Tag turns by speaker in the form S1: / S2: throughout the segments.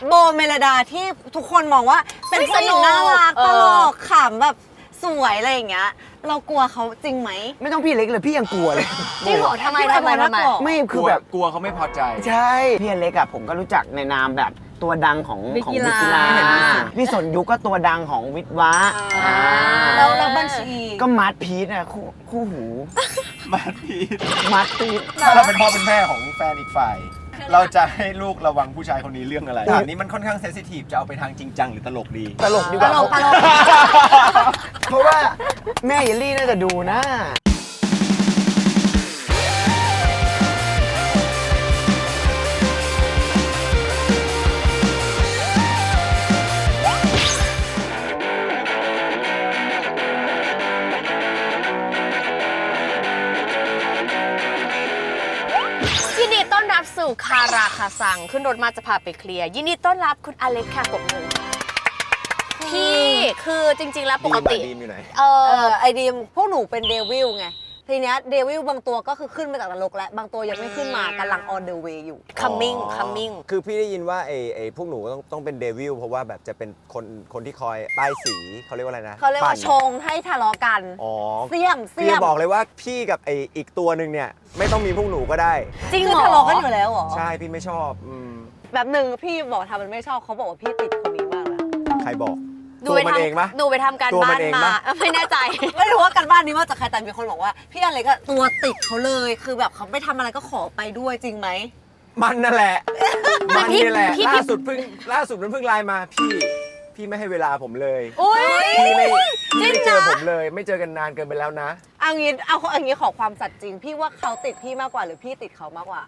S1: โบเมลดาที่ทุกคนมองว่าเป็นผู้หญิงน่ารักตลกขำแบบสวยอะไรอย่างเงี้ยเรากลัวเขาจริงไหม
S2: ไม่ต้องพี่เล็กเลยพี่ยังกลัวเลย
S3: จริงเหรอทำไม
S2: ไม่คือแบบ
S4: กลัวเขาไม่พอใจ
S2: ใช่พี่เล็กอะผมก็รู้จักในนามแบบตัวดังของวิทยาพี่สนยุคก็ตัวดังของวิทวะ
S1: แล้วบัญชี
S2: ก็มาร์ทพีทอะคู่หู
S4: มาพีท
S2: ถ้า
S4: เราเป็นพ่อเป็นแม่ของแฟนอีกฝ่ายเราจะให้ลูกระวังผู้ชายคนนี้เรื่องอะไรอันนี้มันค่อนข้างเซนซิทีฟจะเอาไปทางจริงจังหรือตลกดี
S2: ตลกดีกว่าเพราะว่าแม่เยลลี่น่าจะดูนะ
S3: สู่คาราคาซังขึ้นรถมาจะพาไปเคลียร์ยินดีต้อนรับคุณอเล็กค่ะผมเลยพี่คือจริงๆแล้วปกติ
S4: ดีมอยู่ไหน
S1: ไอดีมพวกหนูเป็นเดวิลไงทีเนี้ยเดวิลบางตัวก็คือขึ้นมาจากนรกแล้วบางตัวยังไม่ขึ้นมากำลัง on the way อยู่
S3: coming
S4: คือพี่ได้ยินว่าไอ้พวกหนูต้องเป็นเดวิลเพราะว่าแบบจะเป็นคนที่คอยป้ายสีเขาเรียกว่าอะไรนะ
S1: เขาเรียกว่าชงให้ทะเลาะกันเสี่ยม
S4: พี่บอกเลยว่าพี่กับไอ้อีกตัวหนึ่งเนี่ยไม่ต้องมีพวกหนูก็ได้
S3: จริงเหรอ
S1: ทะเลาะกันอยู่แล้วเหรอ
S4: ใช่พี่ไม่ชอบ
S1: แบบหนึ่งพี่บอกทำมันไม่ชอบเขาบอกว่าพี่ติดคนนี้มากเลย
S4: ใครบอก
S3: ดูไปทำการบ้านมาไม่แน่ใจ
S1: ไม่รู้ว่าการบ้านนี้มาจากใครแต่มีคนบอกว่าพี่อเล็กตัวติดเขาเลยคือแบบเขาไม่ทำอะไรก็ขอไปด้วยจริงไหม
S4: มันนั่นแหละมันนี่แหละล่าสุดมันเพิ่งไลน์มาพี่ไม่ให้เวลาผมเลยพี่ไม่เจอผมเลยไม่เจอกันนานเกินไปแล้วนะ
S1: เอางี้ขอความสัตย์จริงพี่ว่าเขาติดพี่มากกว่าหรือพี่ติดเขามากกว่า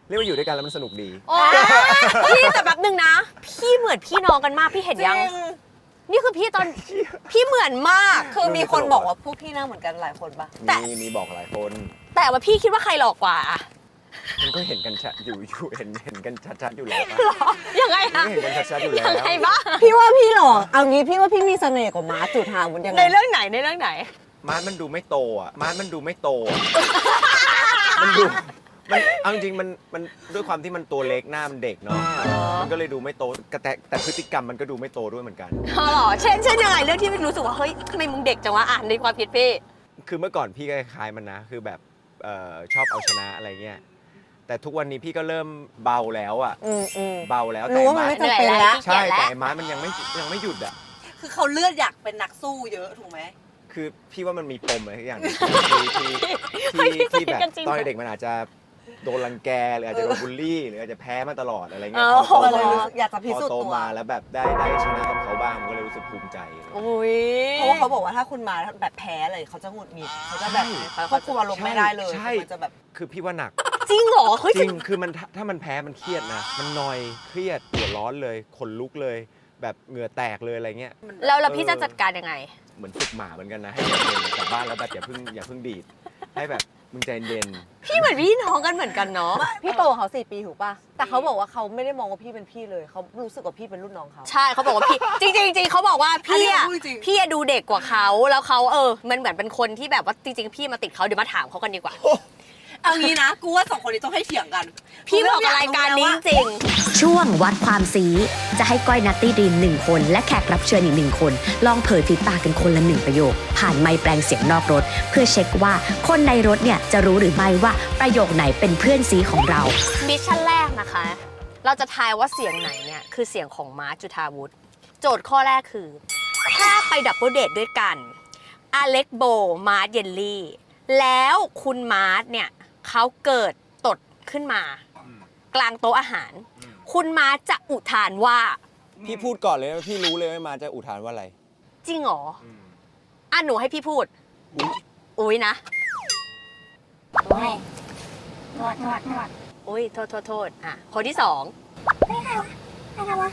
S4: เรียกว่าอยู่ด้วยกันแล้วมันสนุกดี
S3: พี่แต่แบบนึงนะพี่เหมือนพี่น้องกันมากพี่เห็นยังนี่คือพี่ตอนพี่เหมือนมาก
S1: คือมีคนบอกว่าพวกพี่หน้าเหมือนกันหลายคนปะ
S4: แต่มีบอกหลายคน
S3: แต่ว่าพี่คิดว่าใครหลอกกว่า
S4: มันก็เห็นกันชัดอยู่เห็นกันชัดๆอยู่แล้ว
S3: ยังไงอะ
S4: เห็นกันชัดๆอยู่แล้ว
S3: ยังไงบ้าง
S1: พี่ว่าพี่หลอกเอางี้พี่ว่าพี่มีเสน่ห์กว่าม้าจุฑาวุฒิยังไง
S3: ในเรื่องไหน
S4: ม้ามันดูไม่โตอ่ะมันดูเอาจริงมันด้วยความที่มันตัวเล็กหน้ามันเด็กเนาะมันก็เลยดูไม่โตแต่พฤติกรรมมันก็ดูไม่โตด้วยเหมือนกัน
S3: หรอเช่นยังไงเรื่องที่รู้สึกว่าเฮ้ยทำไมมึงเด็กจังวะในความคิดพี่
S4: คือเมื่อก่อนพี่ก็คล้ายมันนะคือแบบชอบเอาชนะอะไรเงี้ยแต่ทุกวันนี้พี่ก็เริ่มเบาแล้วอ่ะเบาแล้ว
S1: แต่ม้าไม่จำเป็นแล้ว
S4: ใช่แต่ม้ามันยังไม่หยุดอ่ะ
S1: คือเขาเลือดอยากเป็นนักสู้เยอะถูกไหม
S4: คือพี่ว่ามันมีปมอะไรอย่างที่แบบตอนเด็กมันอาจจะโดนรังแกหรืออาจจะโดนบูลลี่หรืออาจจะแพ้มาตลอดอะไรเงี้ย
S1: พออยากจะพิสูจน์ตัว
S4: มาแล้วแบบได้ชนะกับเขาบ้างก็เลยรู้สึกภูมิใจ
S1: เพราะว่าเขาบอกว่าถ้าคุณมาแบบแพ้เลยเขาจะหงุดหงิดเขาจะแบบควบคุมอารมณ์ไม่ได้เลยมันจะแบบ
S4: คือพี่ว่าหนัก
S3: จริงเหรอ
S4: จริงคือมันถ้ามันแพ้มันเครียดนะมันนอยเครียดหัวร้อนเลยขนลุกเลยแบบเหงื่อแตกเลยอะไรเงี้ย
S3: แล้วพี่จะจัดการยังไง
S4: เหมือนฝึกหมาเหมือนกันนะให้ใจเย็นกลับบ้านแล้วแบบอย่าเพิ่งดีดให้แบบมึงใจเย็น
S3: พี่เหมือนพี่น้องกันเหมือนกันเนาะ
S1: พี่โตเขา4 ปีถูกป่ะแต่เขาบอกว่าเขาไม่ได้มองว่าพี่เป็นพี่เลยเขารู้สึกว่าพี่เป็นรุ่นน้องเขา
S3: ใช่เขาบอกว่าพี่จริงเขาบอกว่าพี่ดูเด็กกว่าเขาแล้วเขามันเหมือนเป็นคนที่แบบว่าจริงๆพี่มาติดเขาเดี๋ยวมาถามเขากันดีกว่า
S1: เอางี้นะกูว่า2 คนนี้ต้องให้เถียงกัน
S3: พี่บอกรายการนี้จริง
S5: ช่วงวัดความซีจะให้ก้อยนัตตี้ดรีม1 คนและแขกรับเชิญอีก1 คนลองเผยฝีปากกันคนละ1 ประโยคผ่านไมค์แปลงเสียงนอกรถเพื่อเช็คว่าคนในรถเนี่ยจะรู้หรือไม่ว่าประโยคไหนเป็นเพื่อนซีของเรา
S3: มิชชั่นแรกนะคะเราจะทายว่าเสียงไหนเนี่ยคือเสียงของมาร์ชจุฑาวุฒิโจทย์ข้อแรกคือถ้าไปดับเบิลเดทด้วยกันอเล็กโบมาร์ชเยลลี่แล้วคุณมาร์ชเนี่ยเขาเกิดตดขึ้นมากลางโต๊ะอาหารคุณมาจะอุทานว่า
S4: พี่พูดก่อนเลยพี่รู้เลยว่ามาจะอุทานว่าอะไร
S3: จริงเหรอหนูให้พี่พูดอุ้ยนะโอ้ยโทษคนที่2ใครวะ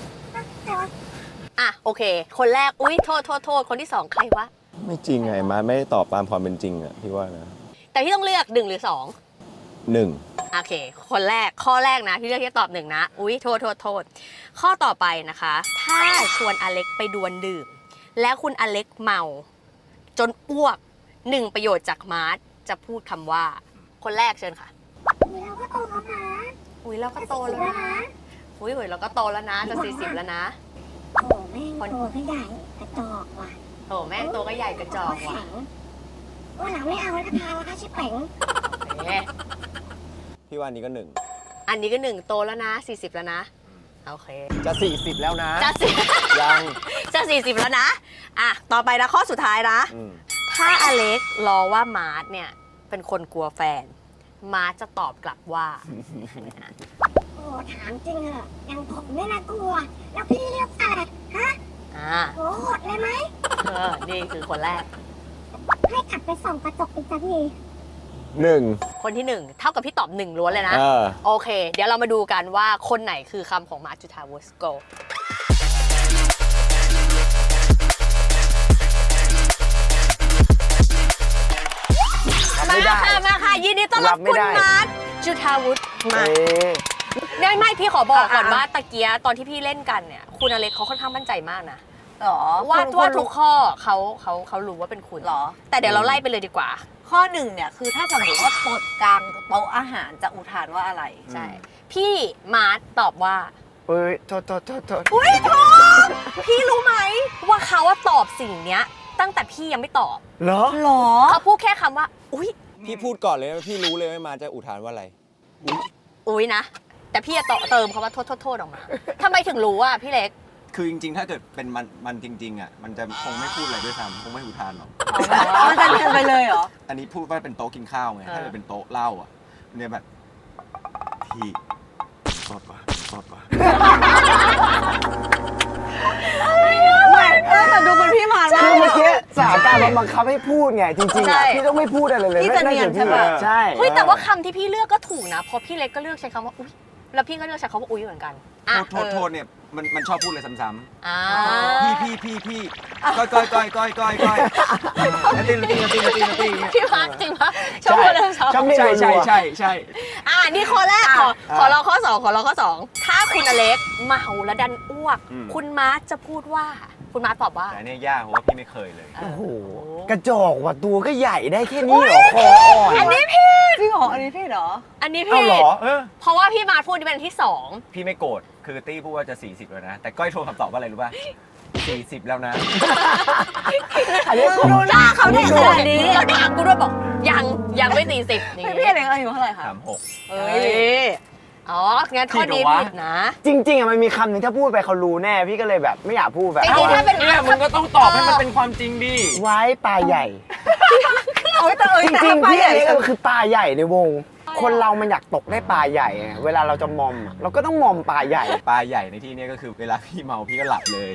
S3: โอเคคนแรกอุ้ยโทษคนที่2ใครวะ
S4: ไม่จริงไงมาไม่ได้ตอบตามความเป็นจริงอ่ะพี่ว่านะ
S3: แต่พี่ต้องเลือก1 หรือ 2
S4: 1โ
S3: อเคคนแรกข้อแรกนะพี่เลือกที่ตอบ1นะอุ้ยโทษข้อต่อไปนะคะถ้าชวนอเล็กไปดวลดื่มแล้วคุณอเล็กเมาจนอ้วก1 ประโยชน์จากมาร์ชจะพูดคำว่าคนแรกเชิญค่ะเราก็โตแล้วนะเราก็โตแล้วนะ อุ้ยเราก็โตแล้วนะจะ40แล้วนะ
S6: โอ้แม่งตัวก็ใหญ่กระจอกว่ะ
S3: โถแม่งตัวก็ใหญ่กระจอกว่ะ
S6: วันหลังไม่เอาแล้วพาแล้วค่ะชิบเป๋ง
S3: เอ๊ะ
S4: พี่ว่าอันนี้ก็
S3: อันนี้ก็1โตแล้วนะ40แล้วนะโอเค
S4: 1จะ40แล้วนะ
S3: จะ
S4: ยัง
S3: จะ40แล้วนะอ่ะต่อไปนะข้อสุดท้ายนะ ถ้าอเล็กรอว่ามาร์ทเนี่ยเป็นคนกลัวแฟนมาร์ทจะตอบกลับว่า
S6: โอ้ถามจริงเหอะยังผมไม่น่ากลัว แล้วพี่เรียกอะไรฮะ โหดเลยไหม
S3: นี่คือคนแรก
S6: ให้กลับไปส่องกระจกอีกสักที
S4: 1
S3: คนที่ 1 เท่ากับพี่ตอบ1ล้วนเลยนะ โอเค เดี๋ยวเรามาดูกันว่าคนไหนคือคำของมาร์ทจุฑาวุฒิ go มาค่ะยินดีต้อนรับคุณมาร์ทจุฑาวุฒิมาไม่พี่ขอบอกก่อนว่าตะเกียตอนที่พี่เล่นกันเนี่ยคุณอเล็กเขาค่อนข้างมั่นใจมากนะ
S1: หรอ
S3: ว่าทุกข้อเขารู้ว่าเป็นคุณ
S1: หรอ
S3: แต่เดี๋ยวเราไล่ไปเลยดีกว่า
S1: ข้อหนึ่งเนี่ยคือถ้าสมมติว่าตดกลางโต๊ะอาหารจะอุทานว่าอะไร
S3: ใช่ พี่มาร์ทตอบว่า
S2: เอ้ยโทษ
S3: อุ้ยทอมพี่รู้ไหมว่าเขาว่าตอบสิ่งเนี้ย ตั้งแต่พี่ยังไม่ตอบ
S2: เหรอ
S1: หรอ
S3: เขาพูดแค่คำว่า อุ้ย
S4: พี่พูดก่อนเลยว่าพี่รู้เลยว่ามาจะอุทานว่าอะไร
S3: อุ้ยนะ แต่พี่จะต่อเติมคำว่าโทษออกมาทำไมถึงรู้อ่ะพี่เล็ก
S7: คือจริงๆ ถ้าเกิดเป็นมันจริงๆอ่ะมันจะคงไม่พูดอะไรด้วยซ้ำคงไม่อุทานหรอก
S1: มันจะเรียนไปเลยเหรอ
S7: อันนี้พูดว่าเป็นโต๊ะกินข้าวไง ถ้าเกิดเป็นโต๊ะเหล้าอ่ะเนี่ยแบบพี่สดว่ะ
S1: ไม่แต่ดูเป็นพี่มารมาก
S2: คือเมื่อกี้สถานการณ์มันบังคับให้พูดไง จริงๆ
S1: ใช่
S2: อ่ะพี่ต้องไม่พูดอะไรเลย
S1: พี่จะเนียนใช่ปะ
S2: ใช่
S3: เฮ้ยแต่ว่าคำที่พี่เลือกก็ถูกนะเพราะพี่เล็กก็เลือกใช้คำว่า อุ้ยแล้วพี่ก็เลือกใช้คำว่าอุ้ยเหมือนกันอ่ะ
S7: โทษเนี่ยมันชอบพูดอะไรซ้ำ
S3: อ่า
S7: ๆพี่ก้อยนัตตี้
S3: พี่มาร์คจริงปะชอบพูดอะไรซ้ำ
S2: ชอบเรียนรัว
S7: ใช่
S3: นี่ข้อแรกขอรอข้อ2ถ้าคุณอเล็กเมาแล้วดันอ้วก คุณมาร์คจะพูดว่าคุณมาร์คตอบว่า
S7: แต่เนี่ยยากเพราะว่าพี่ไม่เคยเลย
S2: โอ้โห กระจอกว่ะตัวก็ใหญ่ได้แค่นี้เหรอ คออ่อน
S3: อันนี้ผิด
S1: จริงเหรอ อันนี้พี่เหรอ
S3: อันนี้
S7: เอ้า
S3: ผิ
S7: เหร
S3: ด
S7: อ
S3: เพราะว่าพี่มาร์คพูดเป็นอันที่
S7: พี่ไม่โกรธคือตี้พูดว่าจะ40แล้วนะแต่ก้อยโทรคำตอบว่าอะไรรู้ป่ะ40แล้วนะ
S2: อันนี้
S1: ดูหน้าเขาได้ขนาดนี้
S3: แล้วด่ากูด้วยบอกยังไม่40อย่าง
S1: พี่
S3: งี้
S1: เล็กอายุเท่าไหร่คะ
S7: 36
S3: เอ้ยอ๋องั้นข้อนี้ผิดนะ
S2: จริงๆอ่ะมันมีคำหนึ่งถ้าพูดไปเขารู้แน่ พี่ก็เลยแบบไม่อยากพูดแบบ
S3: จริงๆถ้าเป็น
S7: เนี่ยมึงก็ต้องตอบให้มันเป็นความจริงดิ
S2: ไว้ปลาใหญ่
S1: โอ้ยแต่
S2: จริง
S1: แต่
S2: ๆ
S1: ปลา
S2: พี่
S1: ใหญ่
S2: อันนี้ก็คือปลาใหญ่ในวง คนเรามันอยากตกได้ปลาใหญ่ไงเวลาเราจะมอมอ่ะเราก็ต้องมอมปลาใหญ่
S7: ปลาใหญ่ในที่นี้ก็คือเวลาพี่เมาพี่ก็หลับเลย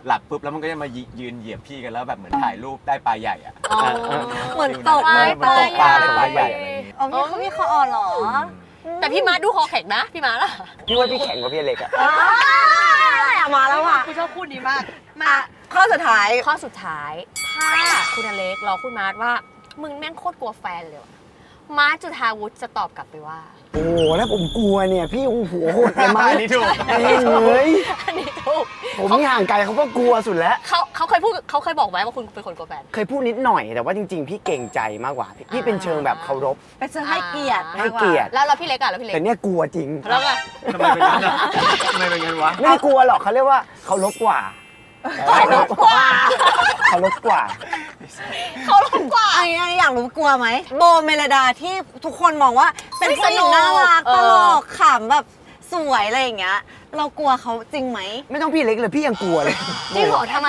S7: หลับปุ๊บแล้วมันก็จะมายืนเหยียบพี่กันแล้วแบบเหมือนถ่ายรูปได้ปลาใหญ่อะ
S1: เหมือนตก
S7: เหมือนตกปลาได้ปลาใหญ่อะไรอย่างงี้
S1: อ๋อพี่เขามีคออ่อนเหรอ
S3: แต่พี่มาร์คดูคอแข็งนะพี่มาร์คอะ
S2: พี่ว่าพี่แข็งกว่าพี่เล็กอะ
S1: มาแล้วอ่ะ
S3: คุณชอบพูดดีมาก
S1: มาข้อสุดท้าย
S3: ข้อสุดท้าย ถ้าคุณอเล็กรอคุณมาร์คว่ามึงแม่งโคตรกลัวแฟนเลยว่ะมาร์คจุฑาวุฒิจะตอบกลับไปว่า
S2: โอ้โหแล้วผมกลัวเนี่ยพี่หัวโหดไปมาก
S7: อันนี้ถูก
S2: เฮ้ย
S3: อันนี้ถูก
S2: ผมนี่ห่างไกลเขาก็กลัวสุดแล้ว
S3: เขาเคยบอกไหมว่าคุณเป็นคนกลัวแฟน
S2: เคยพูดนิดหน่อยแต่ว่าจริงๆ พี่เก่งใจมากกว่า พี่เป็นเชิงแบบเคารพ
S1: เป็นเชิงให้เกียรติ
S2: ให้เกียรติ
S3: แล้วพี่เล็กอะแล้วพี่เล็ก
S2: แต่เนี่ยกลัวจริง
S3: แล้วไง
S7: ทำไมเป็นงั้นอะทำไมเป็นงั้นวะ
S2: ไม่ได้กลัวหรอกเขาเรียกว่าเคารพกว่า
S3: เคารพกว่า
S2: เคารพกว่า
S3: เขาลงกว่า
S1: อันนี้อยากรู้กลัวไหมโบเมลดาที่ทุกคนมองว่าเป็นผู้หญิงน่ารักตลกขำแบบสวยอะไรอย่างเงี้ยเรากลัวเขาจริงไหม
S2: ไม่ต้องพี่เล็กเลยพี่ยังกลัวเลย
S3: จริงเหรอทำไม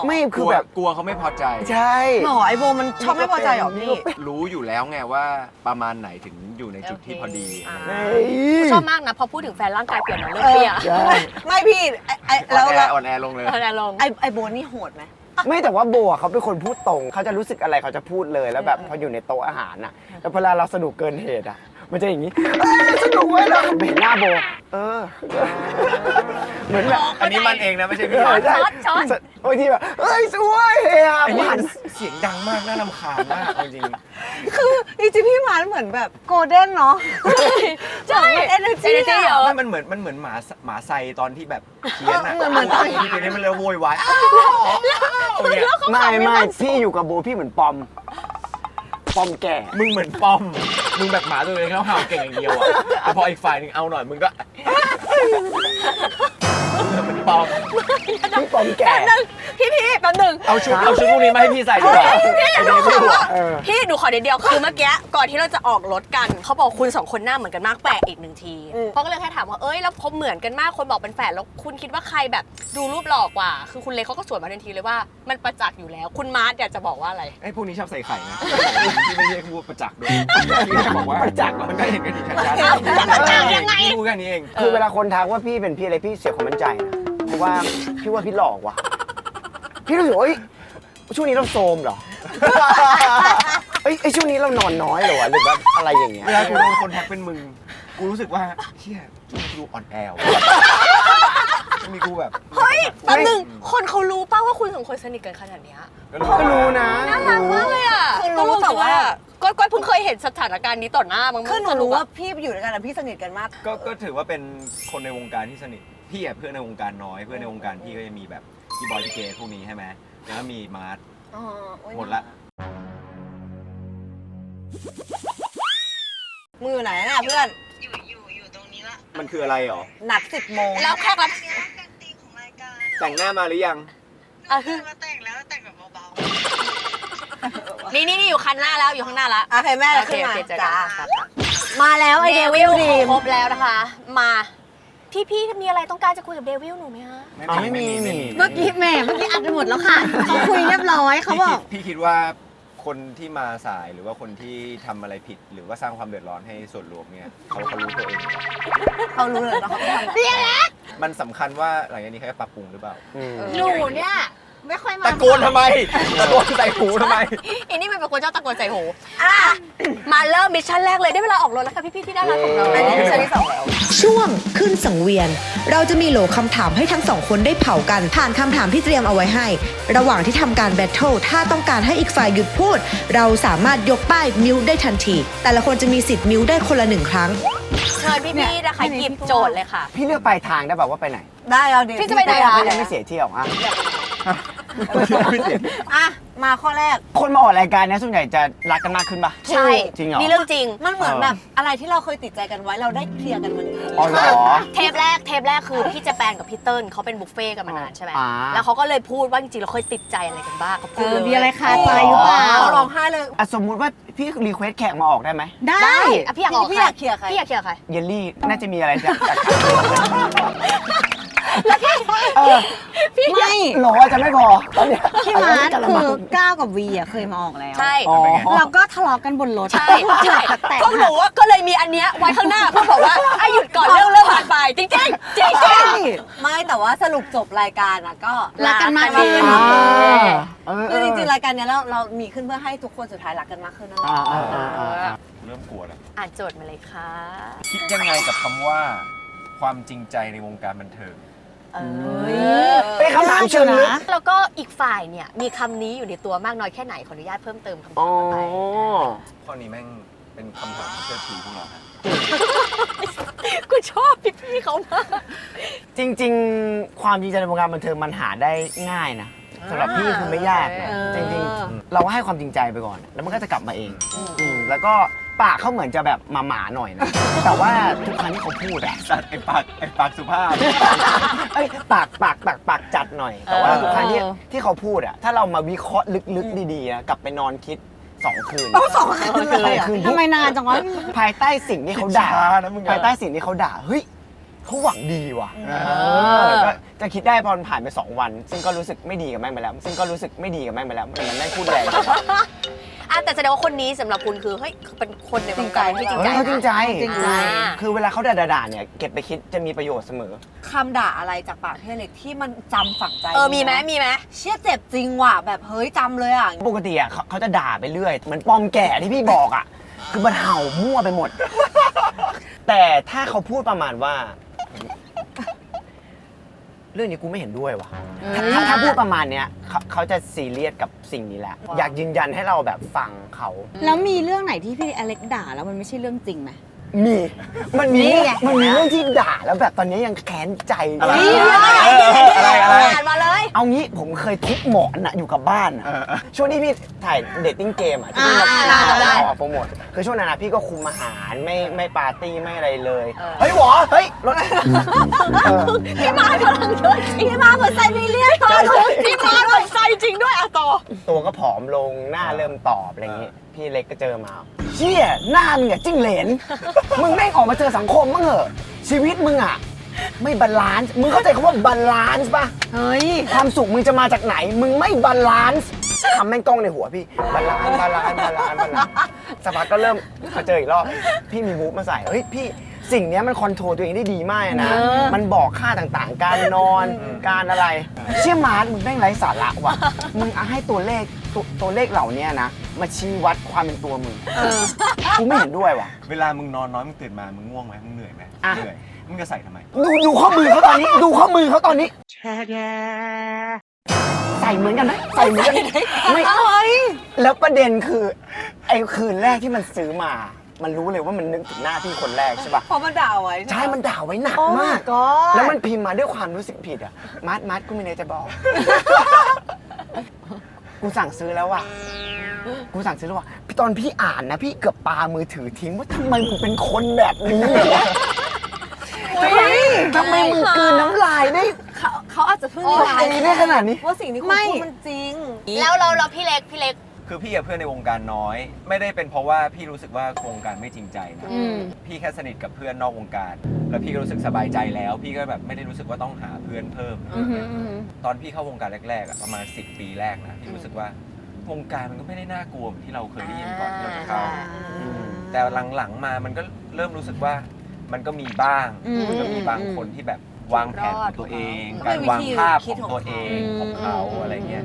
S2: ไม่
S7: ก
S2: คือ
S7: ลัว
S2: แบบ
S7: กลัวเขาไม่พอใจ
S2: ใช่
S1: หรอไอโบมันชอบไม่พอใจหรอพี่
S7: รู้อยู่แล้วไงว่าประมาณไหนถึงอยู่ในจุดที่พอดี
S2: เฮ้ย
S3: ชอบมากนะพอพูดถึงแฟนร่างกายเปลี่ยนมาเรื่องเปรี้ย
S2: ใช่
S1: ไม่พี่แล้ว
S7: อ่อนแอลงเลย
S3: อะไรลง
S1: ไอโบนี่โหดไหม
S2: ไม่แต่ว่าโบอะเขาเป็นคนพูดตรงเขาจะรู้สึกอะไรเขาจะพูดเลยแล้วแบบพออยู่ในโต๊ะอาหารน่ะแล้วพอเราสนุกเกินเหตุอ่ะมันจะอย่างนี้สนุกไว้แล้วเห็นหน้าโบเหมือนแบบ
S7: อันนี้มันเองนะไม่ใช่พี่
S3: ช็อต
S2: บางทีแบบเฮ้ยสวยเฮีย
S7: ไอ้นี่
S2: มัน
S7: เสียงดังมากน่ารำคาญมากจริง
S1: คือจริงๆพี่มาร์เหมือนแบบโกลเด้นเนาะ
S3: ใช่เอเนอร์จีเย
S7: ๆ
S3: อะ
S7: ไม่มันเหมือนหมาไซตอนที่แบบเคี้ยนอะ
S1: เหมือนตอน
S7: ที่เป็นมันเลยโวยวาย
S2: ไม่พี่อยู่กับโบพี่เหมือนปอมแก่
S7: มึงเหมือนป้อมมึงแบบหมาตัวเองเขาเห่าเก่งอย่างเดียวอะแต่พออีกฝ่ายหนึงเอาหน่อยมึงก็ ปอม
S2: พี่ปอมแก่
S3: พี่แป๊บนึง
S7: เอาชุดพวกนี้มาให้พี่ใส่ดีกว่า
S3: พี่หนูขอเดียวคือเมื่อกี้ก่อนที่เราจะออกรถกันเขาบอกคุณ2คนหน้าเหมือนกันมากแปลกอีก1 ทีเขาก็เลยแค่ถามว่าเอ้ยแล้วเขาเหมือนกันมากคนบอกเป็นแฝดแล้วคุณคิดว่าใครแบบดูรูปหล่อกว่าคือคุณเล็กเขาก็สวนมาทันทีเลยว่ามันประจักษ์อยู่แล้วคุณมาร์ทอยากจะบอกว่าอะไร
S7: ไอ้พวกนี้ชอบใส่ไข่นะพี่ไม่ใช่พูดประจักษ์ด้วยพี่แค่บอกว่าประจักษ์มันก็เห็นกันดีชัดๆยังไงพี่พูดแค่นี้เอง
S2: คือเวลาคนทักว่าพี่เป็นพี่อะไรพี่เสียความมั่นใจนะเพราะว่าพี่หลอกว่ะพี่รู้สึกว่าช่วงนี้เราโซมเหรอไอ้ช่วงนี้เรานอนน้อยเหรอวะหรือแบบอะไรอย่างเงี้ย
S7: เวลากูโดนคนทักเป็นมึงกูรู้สึกว่าเชี่ยช่วงนี้กูดูอ่อนแอวมีกูแบบเฮ้ย
S3: แป๊บนึงคนเขารู้ป่าว่าคุณ2 คนสนิทกันขนาดเนี้ย
S2: ก็รู้นะ
S3: น่ารักมากเลยอ่ะ
S1: คือรู้แต่ว่า
S3: ก้อยเพิ่งเคยเห็นสถานการณ์นี้ต่อหน้ามั้ง
S1: คือหนูรู้ว่าพี่อยู่ด้วยกันแต่พี่สนิทกันมาก
S7: ก็ถือว่าเป็นคนในวงการที่สนิทพี่เพื่อนในวงการน้อยเพื่อนในวงการพี่ก็จะมีแบบพี่บอยพี่เกย์พวกนี้ใช่ไหมแล้วมีมาร์ทหมดละ
S1: มืออยู่ไหนน่ะเพื่อน
S6: อยู่ตรงนี้ละ
S7: มันคืออะไรหรอ
S1: นัด10 โมง
S3: แล้วแค่รับ
S6: การตีของรายการ
S7: แต่งหน้ามาหรือยัง
S6: มาแต่งแล้วแต่งแบบเบา
S3: นี่อยู่คันหน้าแล้วอยู่ข้างหน้าแล้ว
S1: โอเคแม่
S3: โอเค
S1: ขึ้น
S3: โอ
S1: มา
S3: เคเจอกั
S1: จ้าน
S3: ครับ
S1: มาแล้วไอเดวิลดีม
S3: ครบแล้วนะคะ มาพี่มีอะไรต้องการจะคุยกับเดวิลหนูไหมฮะ
S2: ไม่มี
S8: เมื่อกี้อัดไปหมดแล้วค่ะ เขาคุยเรียบร้อยเขาบอก
S7: พี่คิดว่าคนที่มาสายหรือว่าคนที่ทำอะไรผิด หรือว่าสร้างความเดือดร้อนให้ส่วนรวมเนี่ยเขารู้ตัวเอง
S1: เขารู้เลยนะเขาไม่ทำ
S7: มันสำคัญว่าหลังจากนี้เขาจะปรับปรุงหรือเปล่า
S8: หนูเนี่ย ไม่ค่อยมา
S7: ตะโกนทำไมตะโกนใส่หูทำไม
S3: อันนี้มันเป็นคนเจ้าตะโกนใส่หูมาเริ่มมิชชั่นแรกเลยได้เวลาออกรถแล้วค่ะพี่ๆที่ด้านหลังของเรา
S1: อันนี้มิชชั่นที่ 2แล้ว
S5: ช่วงขึ้นสังเวียน เราจะมีโหลคำถามให้ทั้งสองคนได้เผากัน ผ่านคำถามที่เตรียมเอาไว้ให้ ระหว่างที่ทำการแบทเทิลถ้าต้องการให้อีกฝ่ายหยุดพูด เราสามารถยกป้ายมิวได้ทันที แต่ละคนจะมีสิทธิ์มิวได้คนละ1 ครั้ง
S3: เชิญพี่ๆนะคะหยิบโจทย์เลยค่ะ
S2: พี่เลือกปลายทางได้แบบว่าไปไหน
S1: ได้เอาดิ
S3: พี่จะไปไหนอะ
S2: ยังไม่เสียเที่ยวอ่ะ
S1: อ่ะมาข้อแรก
S2: คนมาออกรายการเนี้ยส่วนใหญ่จะรักกันมากขึ้นปะ
S3: ใช่
S2: จริงเหรอ
S3: นี่เรื่องจริง
S1: มันเหมือนแบบอะไรที่เราเคยติดใจกันไว้เราได้เคลียร์กันวันนี้
S2: อ๋อเหรอ
S3: เทปแรกคือพี่เจแปนกับพี่เติ้ลเขาเป็นบุฟเฟ่ต์กันมานานใช่ไหม
S2: อ่า
S3: แล้วเขาก็เลยพูดว่าจริงๆเราเคยติดใจอะไรกันบ้างเขาพูดเลย
S8: มีอะไรคาใจหรือเปล่า
S1: เขาร้องไห้เลย
S2: อ่ะสมมุติว่าพี่รีเควสแขกมาออกได้ไหม
S8: ได้
S3: ได้อะพี่อยากออก
S1: พี่อยากเคลียร์ใคร
S3: พี่อยากเคลียร์ใคร
S2: เยลลี่น่าจะมีอะไรจาก
S8: ไม่
S2: หรอจะไม่พอตอนเนี้ย
S8: พี่มาร์ทคือก้าวกับวีเคยมาออกแล้ว
S3: ใช่
S2: อ๋อ
S8: เราก็ทะเลาะกันบนรถ
S3: ใช่ใช่พวกหนูอะก็เลยมีอันเนี้ยไว้ข้างหน้าเพื่อบอกว่าไอ้หยุดก่อนเรื่องผ่านไปจริงๆจริง
S1: ไม่แต่ว่าสรุปจบรายการอ่ะก็
S8: รักกันมากขึ้น
S1: คือจริงๆรายการเนี้ยเรามีขึ้นเพื่อให้ทุกคนสุดท้ายรักกันมากขึ้นนั่นแหละ
S7: เริ่มกลัวแล้ว
S3: อ่านโจทย์มาเลยค่ะ
S7: คิดยังไงกับคำว่าความจริงใจในวงการบันเทิง
S2: เป็นคำถามเชิงลึก
S3: แล้วก็อีกฝ่ายเนี่ยมีคำนี้อยู่ในตัวมากน้อยแค่ไหนขออนุญาตเพิ่มเติมคำต
S2: อ๋
S3: อ
S2: อ
S3: บไป
S7: ข้อนี้แม่งเป็นคำถามที่เชื่อถือพวกเราฮะ
S3: กูชอบพี่เขามาก
S2: จริงๆ ความจริงใจในวงการบันเทิงมันหาได้ง่ายนะสำหรับพี่คือไม่ยากนะจริงๆ เราให้ความจริงใจไปก่อน แล้วมันก็จะกลับมาเองแล้วก็ปากเขาเหมือนจะแบบหมาๆหน่อยนะ แต่ว่าทุกครั้งที่เขาพูดอะ
S7: สัตว์ไอ้ปากสุภาพ
S2: เอ้ยปากจัดหน่อย แต่ว่าทุกครั้งที่เขาพูดอะถ้าเรามาวิเคราะห์ลึกๆดีๆนะกลับไปนอนคิด2 คืน
S1: 2 คืนเลยอะ
S8: ทำไมนานจังวะ
S2: ภายใต้สิ่งที่เขาด่า
S7: ช้านะมึงอะ
S2: ภายใต้สิ่งที่เขาด่าเฮ้ยเขาหวังดีว่ะก็จะคิดได้พอผ่านไป2 วัน ซึ่งก็รู้สึกไม่ดีกับแม่งไปแล้วมันไม่พูดแรง
S3: แต่แสดงว่าคนนี้สำหรับคุณคือเฮ้ยเป็นคนในวงการที่จริงใจ
S2: เขาจริงใจ
S1: จริงใจ
S2: คือเวลาเขาด่าเนี่ยเก็บไปคิดจะมีประโยชน์เสมอ
S1: คำด่าอะไรจากปากพี่เล็กที่มันจำฝังใจ
S3: มีไหม
S1: เชี่ยเจ็บจริงว่ะแบบเฮ้ยจำเลยอ่ะ
S2: ปกติอ่ะเขาจะด่าไปเรื่อยเหมือนปอมแก่ที่พี่บอกอ่ะ คือมันเห่ามั่วไปหมด แต่ถ้าเขาพูดประมาณว่า เรื่องนี้กูไม่เห็นด้วยว่ะถ้าพูดประมาณเนี้ยเขาจะซีเรียสกับสิ่งนี้แหละ อยากยืนยันให้เราแบบฟังเขา
S8: แล้วมีเรื่องไหนที่พี่อเล็กด่าแล้วมันไม่ใช่เรื่องจริงไหม
S2: มันมีเรื่องที่ด่าแล้วแบบตอนนี้ยังแค้นใจ
S7: อะไร
S3: อ่านมาเลย
S2: เอางี้ผมเคยทุบหมอนอะอยู่กับบ้านอะช่วงที่พี่ถ่ายเดทติ้งเกมอะที่พี่เราโปรโมทคือช่วงนั้นนะพี่ก็คุมอาหารไม่ปาร์ตี้ไม่อะไรเลยเฮ้ยหวอเฮ้ยรถ
S3: พี่มาพลังเยอะจริงพี่มาเหมือนไซบีเรียนตอนพี่มาเหมือนไซจริงด้วยอะต่อ
S2: ตัวก็ผอมลงหน้าเริ่มตอบอะไรอย่างงี้พี่เล็กก็เจอมาเชี่ยหน้ามึงอะจิ้งเหลนมึงแม่งออกมาเจอสังคมมั้งเหอะชีวิตมึงอะไม่บาลานซ์มึงเข้าใจคำว่าบาลานซ์ป่ะเฮ้ยความสุขมึงจะมาจากไหนมึงไม่บาลานซ์ทำแม่งกล้องในหัวพี่บาลานซ์สักพักก็เริ่มมาเจออีกรอบพี่มีมูฟมาใส่เฮ้ยพี่สิ่งนี้มันคอนโทรลตัวเองได้ดีมากนะมันบอกค่าต่างๆการนอนการอะไรเชี่ยมาร์ทมึงแม่งไร้สาระว่ะมึงให้ตัวเลขเหล่านี้นะมาชี้วัดความเป็นตัวมึงกูไม่เห็นด้วยว่ะ
S7: เวลามึงนอนน้อยมึงตื่นมามึงง่วงไหมมึงเหนื่อยไหมเหนื่อยมึงจะใส่ทำไม
S2: ดูข้อมือเขาตอนนี้ดูข้อมือเขาตอนนี้ใส่เหมือนกันไหมใส่เหมือนกันไม่แล้วประเด็นคือไอ้คืนแรกที่มันซื้อมามันรู้เลยว่ามันนึกถึงหน้าที่คนแรกใช่ป่ะ
S1: เพราะมันด่าไว้
S2: ใช่มันด่าไว้หนักมากแล้วมันพิมพ์มาด้วยความรู้สึกผิดอ่ะมัดกูมีอะไรจะบอกกูสั่งซื้อแล้วว่ะตอนพี่อ่านนะพี่เกือบปามือถือทิ้งว่าทำไมมึงเป็นคนแบบนี้ทำไมมึงกลืนน้ำลายได้
S1: เขาอาจจะเพิ่ง
S2: ได้ขนาดนี้
S1: ว่าสิ่งที่คุณพูดมันจริง
S3: แล้วพี่เล็ก
S7: คือพี่กับเพื่อนในวงการน้อยไม่ได้เป็นเพราะว่าพี่รู้สึกว่าวงการไม่จริงใจนะพี่แค่สนิทกับเพื่อนนอกวงการแล้วพี่ก็รู้สึกสบายใจแล้วพี่ก็แบบไม่ได้รู้สึกว่าต้องหาเพื่อนเพิ่มตอนพี่เข้าวงการแรกๆประมาณ10 ปีแรกนะพี่รู้สึกว่าวงการมันก็ไม่ได้น่ากลัวเหมือนที่เราเคยได้ยินก่อนที่เราจะเข้าแต่หลังๆมามันก็เริ่มรู้สึกว่ามันก็มีบ้างมันก็มีบางคนที่แบบวางแผนของตัวเองการวางภาพของตัวเองของเขาอะไรเงี้ย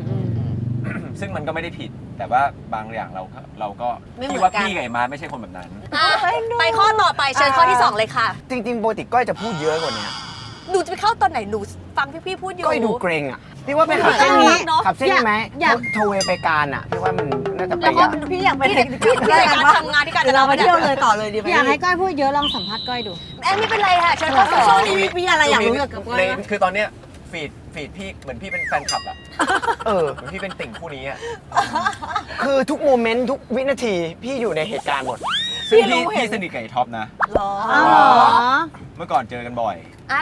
S7: ซึ่งมันก็ไม่ได้ผิดแต่ว่าบางอย่างเราก็คิดว่าพี่กับไอ้มาไม่ใช่คนแบบนั้น
S3: ไปข้อต่อไปเชิญข้อที่2เลยค่ะ
S2: จริงๆปกติก้อยจะพูดเยอะกว่านี้
S3: หนูจะไปเข้าตอนไหนหนูฟังพี่พูดอยู่
S2: ก้อยดูเกรงอ่ะพี่ว่าไปขับเส้นนี้ขับเส้นนี้ไหมโทเวไปการอ่ะพี่ว่ามันน่าจะไป
S1: พี่อยากไป
S3: พี่อยากทำงานที่การ
S1: เราไปเที่ยวเลยต่อเลยดีไหม
S8: อยากให้ก้อยพูดเยอะลองสัมภาษณ์ก้อยดู
S3: ไม่เป็นไรค่ะเชิญข้อ
S1: 2ช่วงนี้มีอะไรอยากรู้เกี่ยวกับก้อย
S7: คือตอนเนี้ยฟีดพี่เหมือนพี่เป็นแฟนคลับอะเหมือนพี่เป็นติ่งคู่นี้อะ
S2: คือทุกโมเมนต์ทุกวินาทีพี่อยู่ในเหตุการณ์หมด
S7: ซึ่งพี่สนิทกับไอ้ท็อปนะเมื่อก่อนเจอกันบ่อย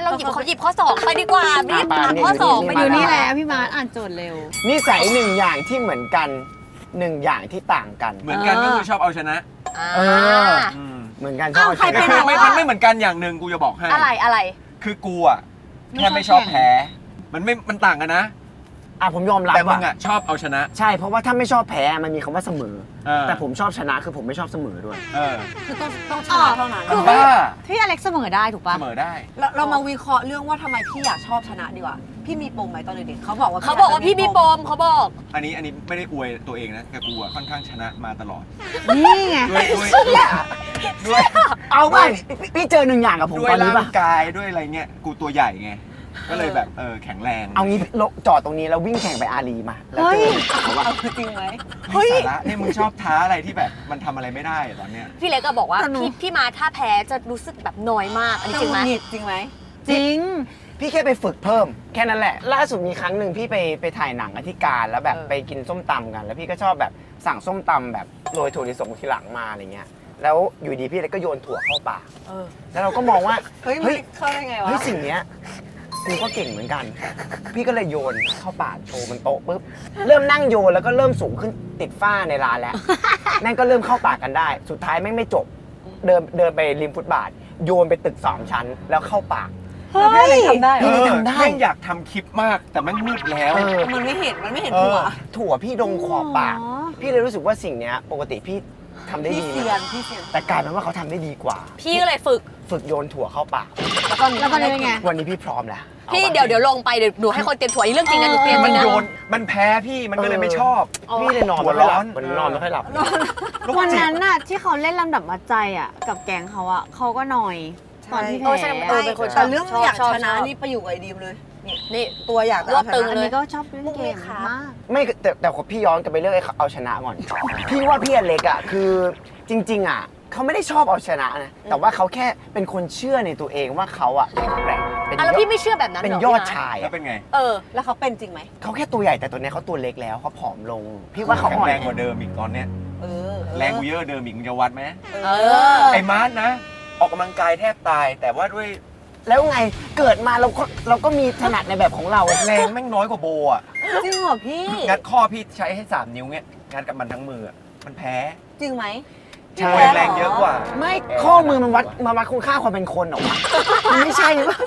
S3: เราหยิบข้อ2ไปดีกว่ารีบอ่านข้อ2ไป
S8: อยู่นี่แหละพี่มาร์ทอ่านโจทย์เร็ว
S2: นิสัย1อย่างที่เหมือนกัน1อย่างที่ต่างกัน
S7: เหมือนกันก็คือชอบเอาชนะ
S2: เหมือนกันชอบเอาชนะ
S7: มันไม่เหมือนกันอย่างหนึ่งกูจะบอกให้
S3: อะไร
S7: คือกูอะแค่ไม่ชอบแพ้มันต่างกันนะ
S2: ผมยอมรับ
S7: แต่มึงอะชอบเอาชนะ
S2: ใช่เพราะว่าถ้าไม่ชอบแพ้มันมีคำว่าเสมอแต่ผมชอบชนะคือผมไม่ชอบเสมอด้วย
S1: คือต้องชนะเท่านั้น
S8: คือที่อเล็กเสมอได้ถูกปะ
S7: เสมอได้
S1: เรามาวิเคราะห์เรื่องว่าทำไมพี่อยากชอบชนะดีกว่าพี่มีปมไหมตอนเด็กๆเขาบอกว่า
S3: พี่มีปมเขาบอก
S7: อันนี้ไม่ได้อวยตัวเองนะแต่กูอะค่อนข้างชนะมาตลอด
S8: นี่ไง
S7: ด้วย
S2: เอาไปพี่เจอ1อย่างกับผมตอนนี้ป่ะ
S7: ด้วยร่างกายด้วยอะไรเงี้ยกูตัวใหญ่ไงก็เลยแบบแข็งแรง
S2: เอางี้จอดตรงนี้แล้ววิ่งแข่งไปอารีมาแล้วเจอ
S1: เอาจริงไหม
S7: สาระเนี่ยมึงชอบท้าอะไรที่แบบมันทำอะไรไม่ได้ตอนเนี้ย
S3: พี่เล็กก็บอกว่าพี่มาถ้าแพ้จะรู้สึกแบบน้อยมากอันนี้จริงไหม
S1: จริงไหม
S2: จริงพี่แค่ไปฝึกเพิ่มแค่นั้นแหละล่าสุดมีครั้งหนึ่งพี่ไปถ่ายหนังที่การแล้วแบบไปกินส้มตำกันแล้วพี่ก็ชอบแบบสั่งส้มตำแบบโรยถั่วลิสงทีหลังมาอะไรเงี้ยแล้วอยู่ดีพี่เล็กก็โยนถั่วเข้าปากแล้วเราก็มองว่า
S1: เฮ้ยเข้าได้ไงวะ
S2: สิ่งเนี้ยกูก็เก่งเหมือนกันพี่ก็เลยโยนเข้าปากโชว์บนโต๊ะปุ๊บเริ่มนั่งโยนแล้วก็เริ่มสูงขึ้นติดฝ้าในร้านแล้วนั่นก็เริ่มเข้าปากกันได้สุดท้ายไม่จบเดินไปริมฟุตบาทโยนไปตึก2 ชั้นแล้วเข้าปาก
S1: ทำได้
S7: ไม่อยากทำคลิปมากแต่มันมืดแล้ว
S1: มันไม่เห็น
S2: ถั่วพี่ดงขอบปากพี่เลยรู้สึกว่าสิ่งเนี้ยปกติพี่ทำได้ดีแต่กลายเป็นว่าเขาทำได้ดีกว่า
S3: พี่ก็เลยฝึก
S2: โยนถั่วเข้าปาก
S8: แล้วก็เป็นไง
S2: วันนี้พี่พร้อมแล้ว
S3: พี่เดี๋ยวลงไปเดี๋ยวหนูให้คนเตรียมถั่วเรื่องจริงนะหนูเตรียม
S7: มันโยนมันแพ้พี่มันก็เลยไม่ชอบ
S2: พี่เลยนอนไม่ค่อยหลับมันนอนไม่ค่อยหลับ
S8: วันนั้นน่ะที่เขาเล่นลำดับมัดใจอ่ะกับแก๊งเขาอ่ะเขาก็นอยตอนที่แพ้
S1: เป็นคนแต่เรื่องอยากชนะนี่ไปอยู่กับไอ้ดีมเลยนี่ตัวอยาก
S3: รวบตึงเลย
S8: อันนี้ก็ชอบเล่นเกมมาก
S2: ไม่แต่พี่ย้อนกลับไปเรื่องเอาชนะก่อนพี่ว่าพี่อเล็กอ่ะคือจริงๆอ่ะเขาไม่ได้ชอบเอาชนะนะแต่ว่าเขาแค่เป็นคนเชื่อในตัวเองว่าเขาอ่ะแข็งแกร่ง
S3: แล้วพี่ไม่เชื่อแบบนั้น
S2: เป็น
S3: หรอย
S2: อดชาย
S7: แล้วเป็นไง
S1: แล้วเขาเป็นจริงไหม
S2: เขาแค่ตัวใหญ่แต่ตัวเนี้ยเขาตัวเล็กแล้วเขาผอมลง พี่ว่าเขาอ่อน
S7: แรงกว่าเดิมอีกตอนเนี้ยแรงกูเยอะเดิมอีกมึงจะวัดไหม ไอ้มาร์ทนะ ออกกำลังกายแทบตาย แต่ว่าด้วย
S2: แล้วไงเกิดมาเราก็มีถนัดในแบบของเรา
S7: แรงแม่งน้อยกว่าโบอ่ะ
S1: จริงเหรอพี่
S7: งัดข้อพี่ใช้ให้3 นิ้วเงี้ยงัดกับมันทั้งมืออะมันแพ้
S1: จริงไหม
S2: ใช่
S7: แรงเยอะกว่า
S2: ไม่ข้อมือมันวัดคุณค่าความเป็นคนเหรอวะมันไม่ใช่ปะ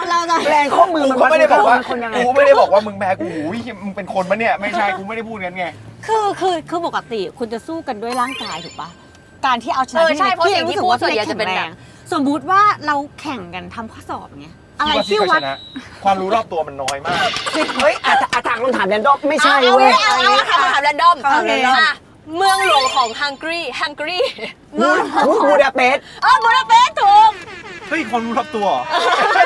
S8: เราจะ
S2: แรงข้อมือมัน
S7: กู
S2: วัด
S7: ไม่ได้บอกว่า
S2: คุณค่ความเป็นคนยังไง
S7: กูไม่ได้บอกว่ามึงแพ้กูหูยมึงเป็นคนปะเนี่ยไม่ใช่กูไม่ได้พูดงั้นไง
S8: คือปกติคุณจะสู้กันด้วยร่างกายถูกปะการที่เอาชนะ
S3: ใช่เพราะสิ่งที่พูดส่วนใหญ่จะเป็นแบบ
S8: สมมุติว่าเราแข่งกันทำข้อสอบไงอะไร
S7: พี่
S8: ที่
S7: ว่า
S8: วั
S7: ช
S8: ด
S7: นะความรู้รอบตัวมันน้อยมาก
S2: เฮ้ยอาถามคำถามแรนดอมไม่ใช่เว้ย
S3: เอาคำถามแรนดอม
S1: คำถามแรนดอม
S3: เมืองหลวงของฮังการี
S2: บูดาเปสต์
S3: บูดาเปสต์ถูก
S7: เฮ้ยความรู้รอบตัวเหรอ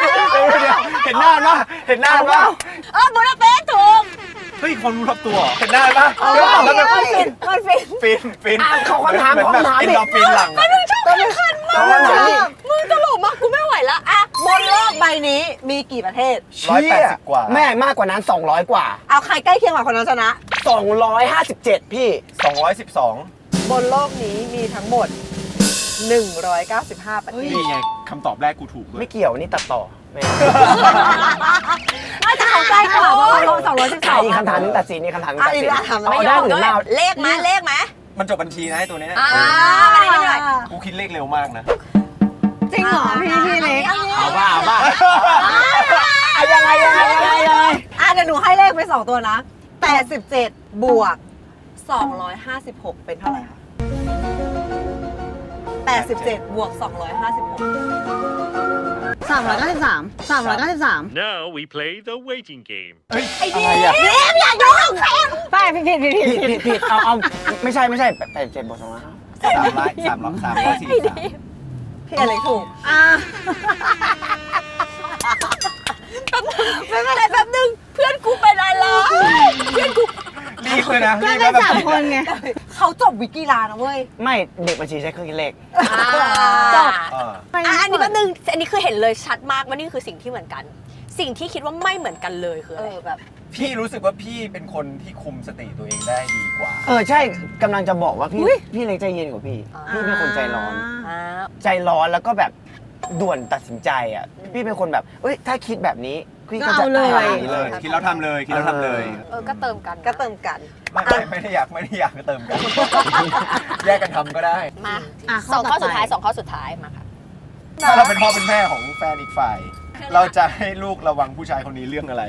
S7: เดี๋ยวเห็นหน้าปะเห็นหน้าปะ
S3: บูดาเปสต์ถูก
S7: เฮ้ยความรู้รอบตัวเหรอเห็นหน้าปะ
S1: มันฟิน
S7: ฟิน
S2: ขอคำถาม
S7: เหมือน
S2: ขอ
S7: แบบ
S2: คำถาม
S7: เอ็น
S2: ดิ
S7: ดอร์ฟินหลังอะ
S2: ขอคำถามดิ
S3: มึงตลกมากกูไม่ไหวละอ่ะ
S1: บนโลกใบนี้มีกี่ประเทศ
S7: 180 กว่า
S2: แม่มากกว่านั้น200 กว่า
S1: เอาใครใกล้เคียงกว่าคนนั้นชนะ
S2: 257 พี่
S7: 212
S1: บนโลกนี้มีทั้งหมด 195 ประเทศ
S7: นี่ไงคำตอบแรกกูถูกด้วย
S2: ไม่เกี่ยวนี่ตัดต่อแม่
S1: น่าจะเขาใกล้กว่าเพราะว่าเรา212
S2: ใช่อีกคำถามนึงตัดสินนี่คำถามนึงตัดสิน
S1: อ่ะอีกคำถาม
S2: เอาได้หรือไม่เอา
S3: เลขมาเลขมา
S7: มันจบบัญชีนะไอ้ตัวเนี้ย
S3: มาเลยมาเลย
S7: กูคิดเลขเร็วมากนะ
S8: จริงเหรอพี่เล็ก
S2: เอาบ้ายังไง
S1: เดี๋ยวหนูให้เลขไป 2 ตัวนะ 87 บวก 256 เป็นเท่าไหร่คะ 87 บวก 256
S8: 393
S9: Now we play the waiting game.
S2: อะไรอ่ะ
S8: ไปผิด
S2: เอาไม่ใช่87บวก200
S7: 344
S1: พี่อะไรถูก
S3: ไม่เป็นไรแป๊บนึงเพื่อนกูเป็นอะไรเพื่อนกู
S7: รีบเลยนะ
S8: ก็
S7: รีบ
S8: ได้
S7: แล้วแบบ
S8: 3 คนไง
S1: เขาจบวิกีฬานะเว้ย
S2: ไม่เด็กบัญชีใช้เครื่องคิดเลข
S3: จบ
S7: เออ
S3: อันนี้แป๊บนึงอันนี้คือเห็นเลยชัดมากว่านี่คือสิ่งที่เหมือนกัน สิ่งที่คิดว่าไม่เหมือนกันเลยคืออะไร
S1: แบบ
S7: พี่รู้สึกว่าพี่เป็นคนที่คุมสติตัวเองได้ดีกว่า
S2: ใช่กำลังจะบอกว่าพี่เล็กใจเย็นกว่าพี่เป็นคนใจร้อน ใจร้อนแล้วก็แบบด่วนตัดสินใจอ่ะพี่เป็นคนแบบถ้าคิดแบบนี้พี่ก็จะ
S8: ก็เอาเลย
S2: ทำแบบนี้เลย
S7: คิดแล้วทำเลยคิดแล้วทำเลย
S3: ก็เติมกัน
S1: ก็เติมกัน
S7: ไม่ได้อยากก็เติมกัน แยกกันทำก็ได้
S3: มา
S8: ข้อ
S3: 2 ข้อสุด
S8: ต่อไป
S3: ท้าย2 ข้อสุดท้ายมาค่ะ
S7: ถ้าเราเป็นพ่อเป็นแม่ของแฟนอีกฝ่าย เราจะให้ลูกระวังผู้ชายคนนี้เรื่องอะไร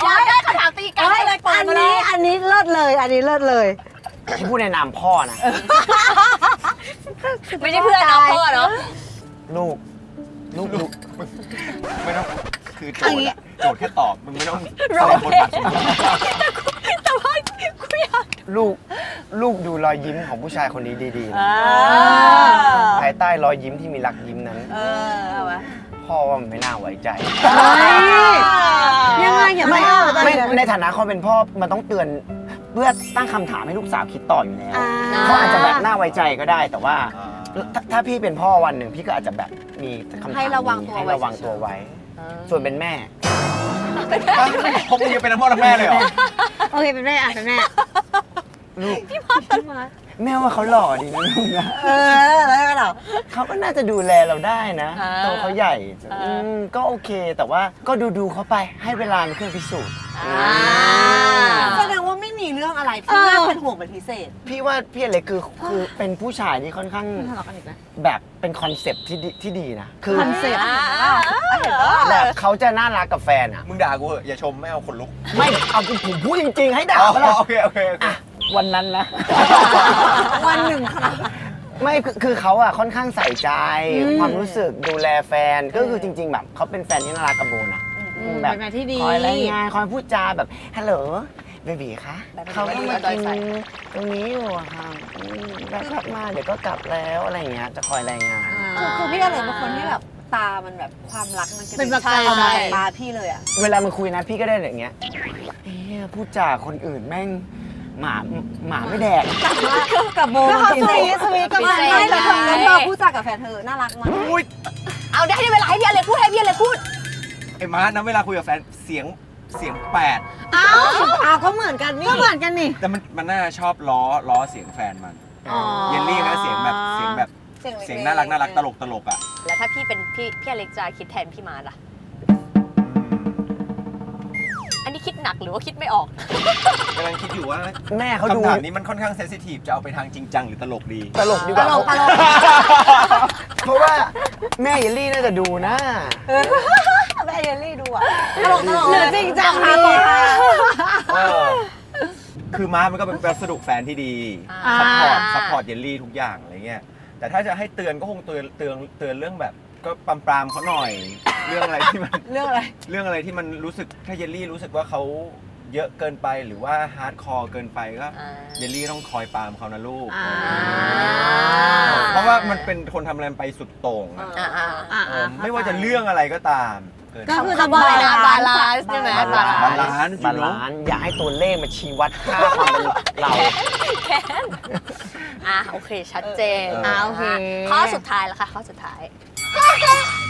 S3: อยากได้คำถามตีกันให้เลยเปิดมาเลย
S1: อันนี้เลิศเลย
S2: ที่พูดในนามพ่อนะ
S3: ไม่ใช่เพื่อนนะพ่อเนาะ
S2: ลูก
S7: ไม่ต้องคือโจทย์อะโจทย์แค่ตอบมึงไม่ต้องแสดงบทบาทสูง
S3: แต่ว่ากูอยาก
S2: ลูกดูรอยยิ้มของผู้ชายคนนี้ดีๆนะภายใต้รอยยิ้มที่มีรักยิ้มนั้นพ่อว่ามันไม่น่าไว้ใจ
S8: ยังไงอย่า
S2: ไม่ในฐานะเขาเป็นพ่อมันต้องเตือนเพื่อตั้งคำถามให้ลูกสาวคิดต่ออยู่แล้วเขาอาจจะแบบน่าไว้ใจก็ได้ แต่ว่าถ้าพี่เป็นพ่อวันหนึ่งพี่ก็อาจจะแบบมีคำถาม
S3: ให้ระวังตัว
S2: ให้ระวังตัวไว้ ส่วนเป็นแม่
S7: พวกมึงยังเป็นทั้งพ่อทั้งแม่เลยเหรอ
S8: โอเคเป็นแม่เป็นแม่
S2: ลูกแม่ว่าเขาหล่อดีนะลูกนะ
S1: แล้วก็เรา
S2: เขาก็น่าจะดูแลเราได้นะโตเขาใหญ่ก็โอเค แต่ว่าก็ดูเขาไปให้เวลาเป็นเครื่องพิสูจน์
S1: แสดงว่าไม่มีเรื่องอะไรที่น่าเป็นห่วงเป็นพิเศษ
S2: พี่ว่าพี่อเล็กคือเป็นผู้ชายที่ค่อนข้างแบบเป็นคอนเซปต์ที่ดีนะคือ
S8: คอนเซ็ปต์
S2: แบบเขาจะน่ารักกับแฟนอ่ะ
S7: มึงด่ากูเหอะอย่าชมไม่เอาคนลุก
S2: ไม่เอาผมพูดจริงๆให้ด่า
S7: อ๋อ
S2: เขาละ
S7: โอเค
S2: วันนั้นนะ
S1: วันหนึ่งขนาด
S2: ไม่คือเขาอะค่อนข้างใส่ใจความรู้สึกดูแลแฟนก็คือจริง ๆ แบบเขาเป็นแฟนที่น่ารักกับโบนะแบบ
S8: เป็นแฟนที่ดี
S2: คอยรายงานคอยพูดจาแบบฮัลโหลเบบีคะเขาก็มากินตรงนี้อยู่อะค่ะแล้วกลับมาเดี๋ยวก็กลับแล้วอะไรอย่างเงี้ยจะคอยรายงาน
S1: คือพี่อะไรเป็นคนที่แบบตามันแบบความรักมันจะ
S8: เป็นประ
S1: ใช่
S8: กาย
S1: เอามาจากตาพี่เลยอ่ะ
S2: เวลามันคุยนะพี่ก็ได้อย่างเงี้ยพูดจาคนอื่นแม่งหมาไม่แดก
S1: กับโบ
S8: ก็เขา
S1: จริงๆ
S8: สวีทกับ
S1: ไม่
S8: แฟน
S1: แล้วเธอพูดจากับแฟนเธอน่ารักมาก
S7: อุ้ย
S3: เอา เอาได้เวลาให้พี่อเล็กพูด
S7: ไอ้มาร์ทนะเวลาคุยกับแฟนเสียง8
S1: อ้าวก็เหมือนกันนี่
S8: ก็เหมือนกันนี่
S7: แต่มันน่าชอบล้อเสียงแฟนมันเยลลี่นะเสียงแบบเสียงน่ารักตลกอ่ะ
S3: แล้วถ้าพี่เป็นพี่อเล็กจะคิดแทนพี่มาร์ทล่ะอันนี้คิดหนักหรือว่าคิดไม่ออก
S7: กำลังคิดอยู่ว่า
S2: แม่เขาดู
S7: คำถามนี้มันค่อนข้างเซนซิทีฟจะเอาไปทางจริงจังหรือตลกดี
S2: ตลกดีกว่า
S1: ตลก
S2: เพราะว่าแม่เยลลี่น่าจะดูนะ
S1: แม่เยลลี่ดูอะตลก
S8: หรือจริงจังดี
S7: คือม้ามันก็เป็นวัสดุแฟนที่ดีซัพพอร์ตเยลลี่ทุกอย่างอะไรเงี้ยแต่ถ้าจะให้เตือนก็คงเตือนเรื่องแบบก็ปรามเขาหน่อย เรื่องอะไรที่มันเรื่องอะไรที่มันรู้สึกถ้าเยลลี่รู้สึกว่าเขาเยอะเกินไปหรือว่าฮาร์ดคอร์เกินไปก็เยลลี่ต้องคอยปรามเขานะลูกเพราะว่ามันเป็นคนทำอะไรไปสุดโต่งไม่ว่าจะเรื่องอะไรก็ตาม
S8: ก็คือ
S3: คำว่าอะไรนะบาลานซ์ใช่ไหมบาลานซ์
S2: บาลานซ์อย่าให้ตัวเลขมาชี้วัดค่าความเป็นเรา
S3: แค้นโอเคชัดเจน
S8: โอเค
S3: ข้อสุดท้ายแล้วค่ะข้อสุดท้าย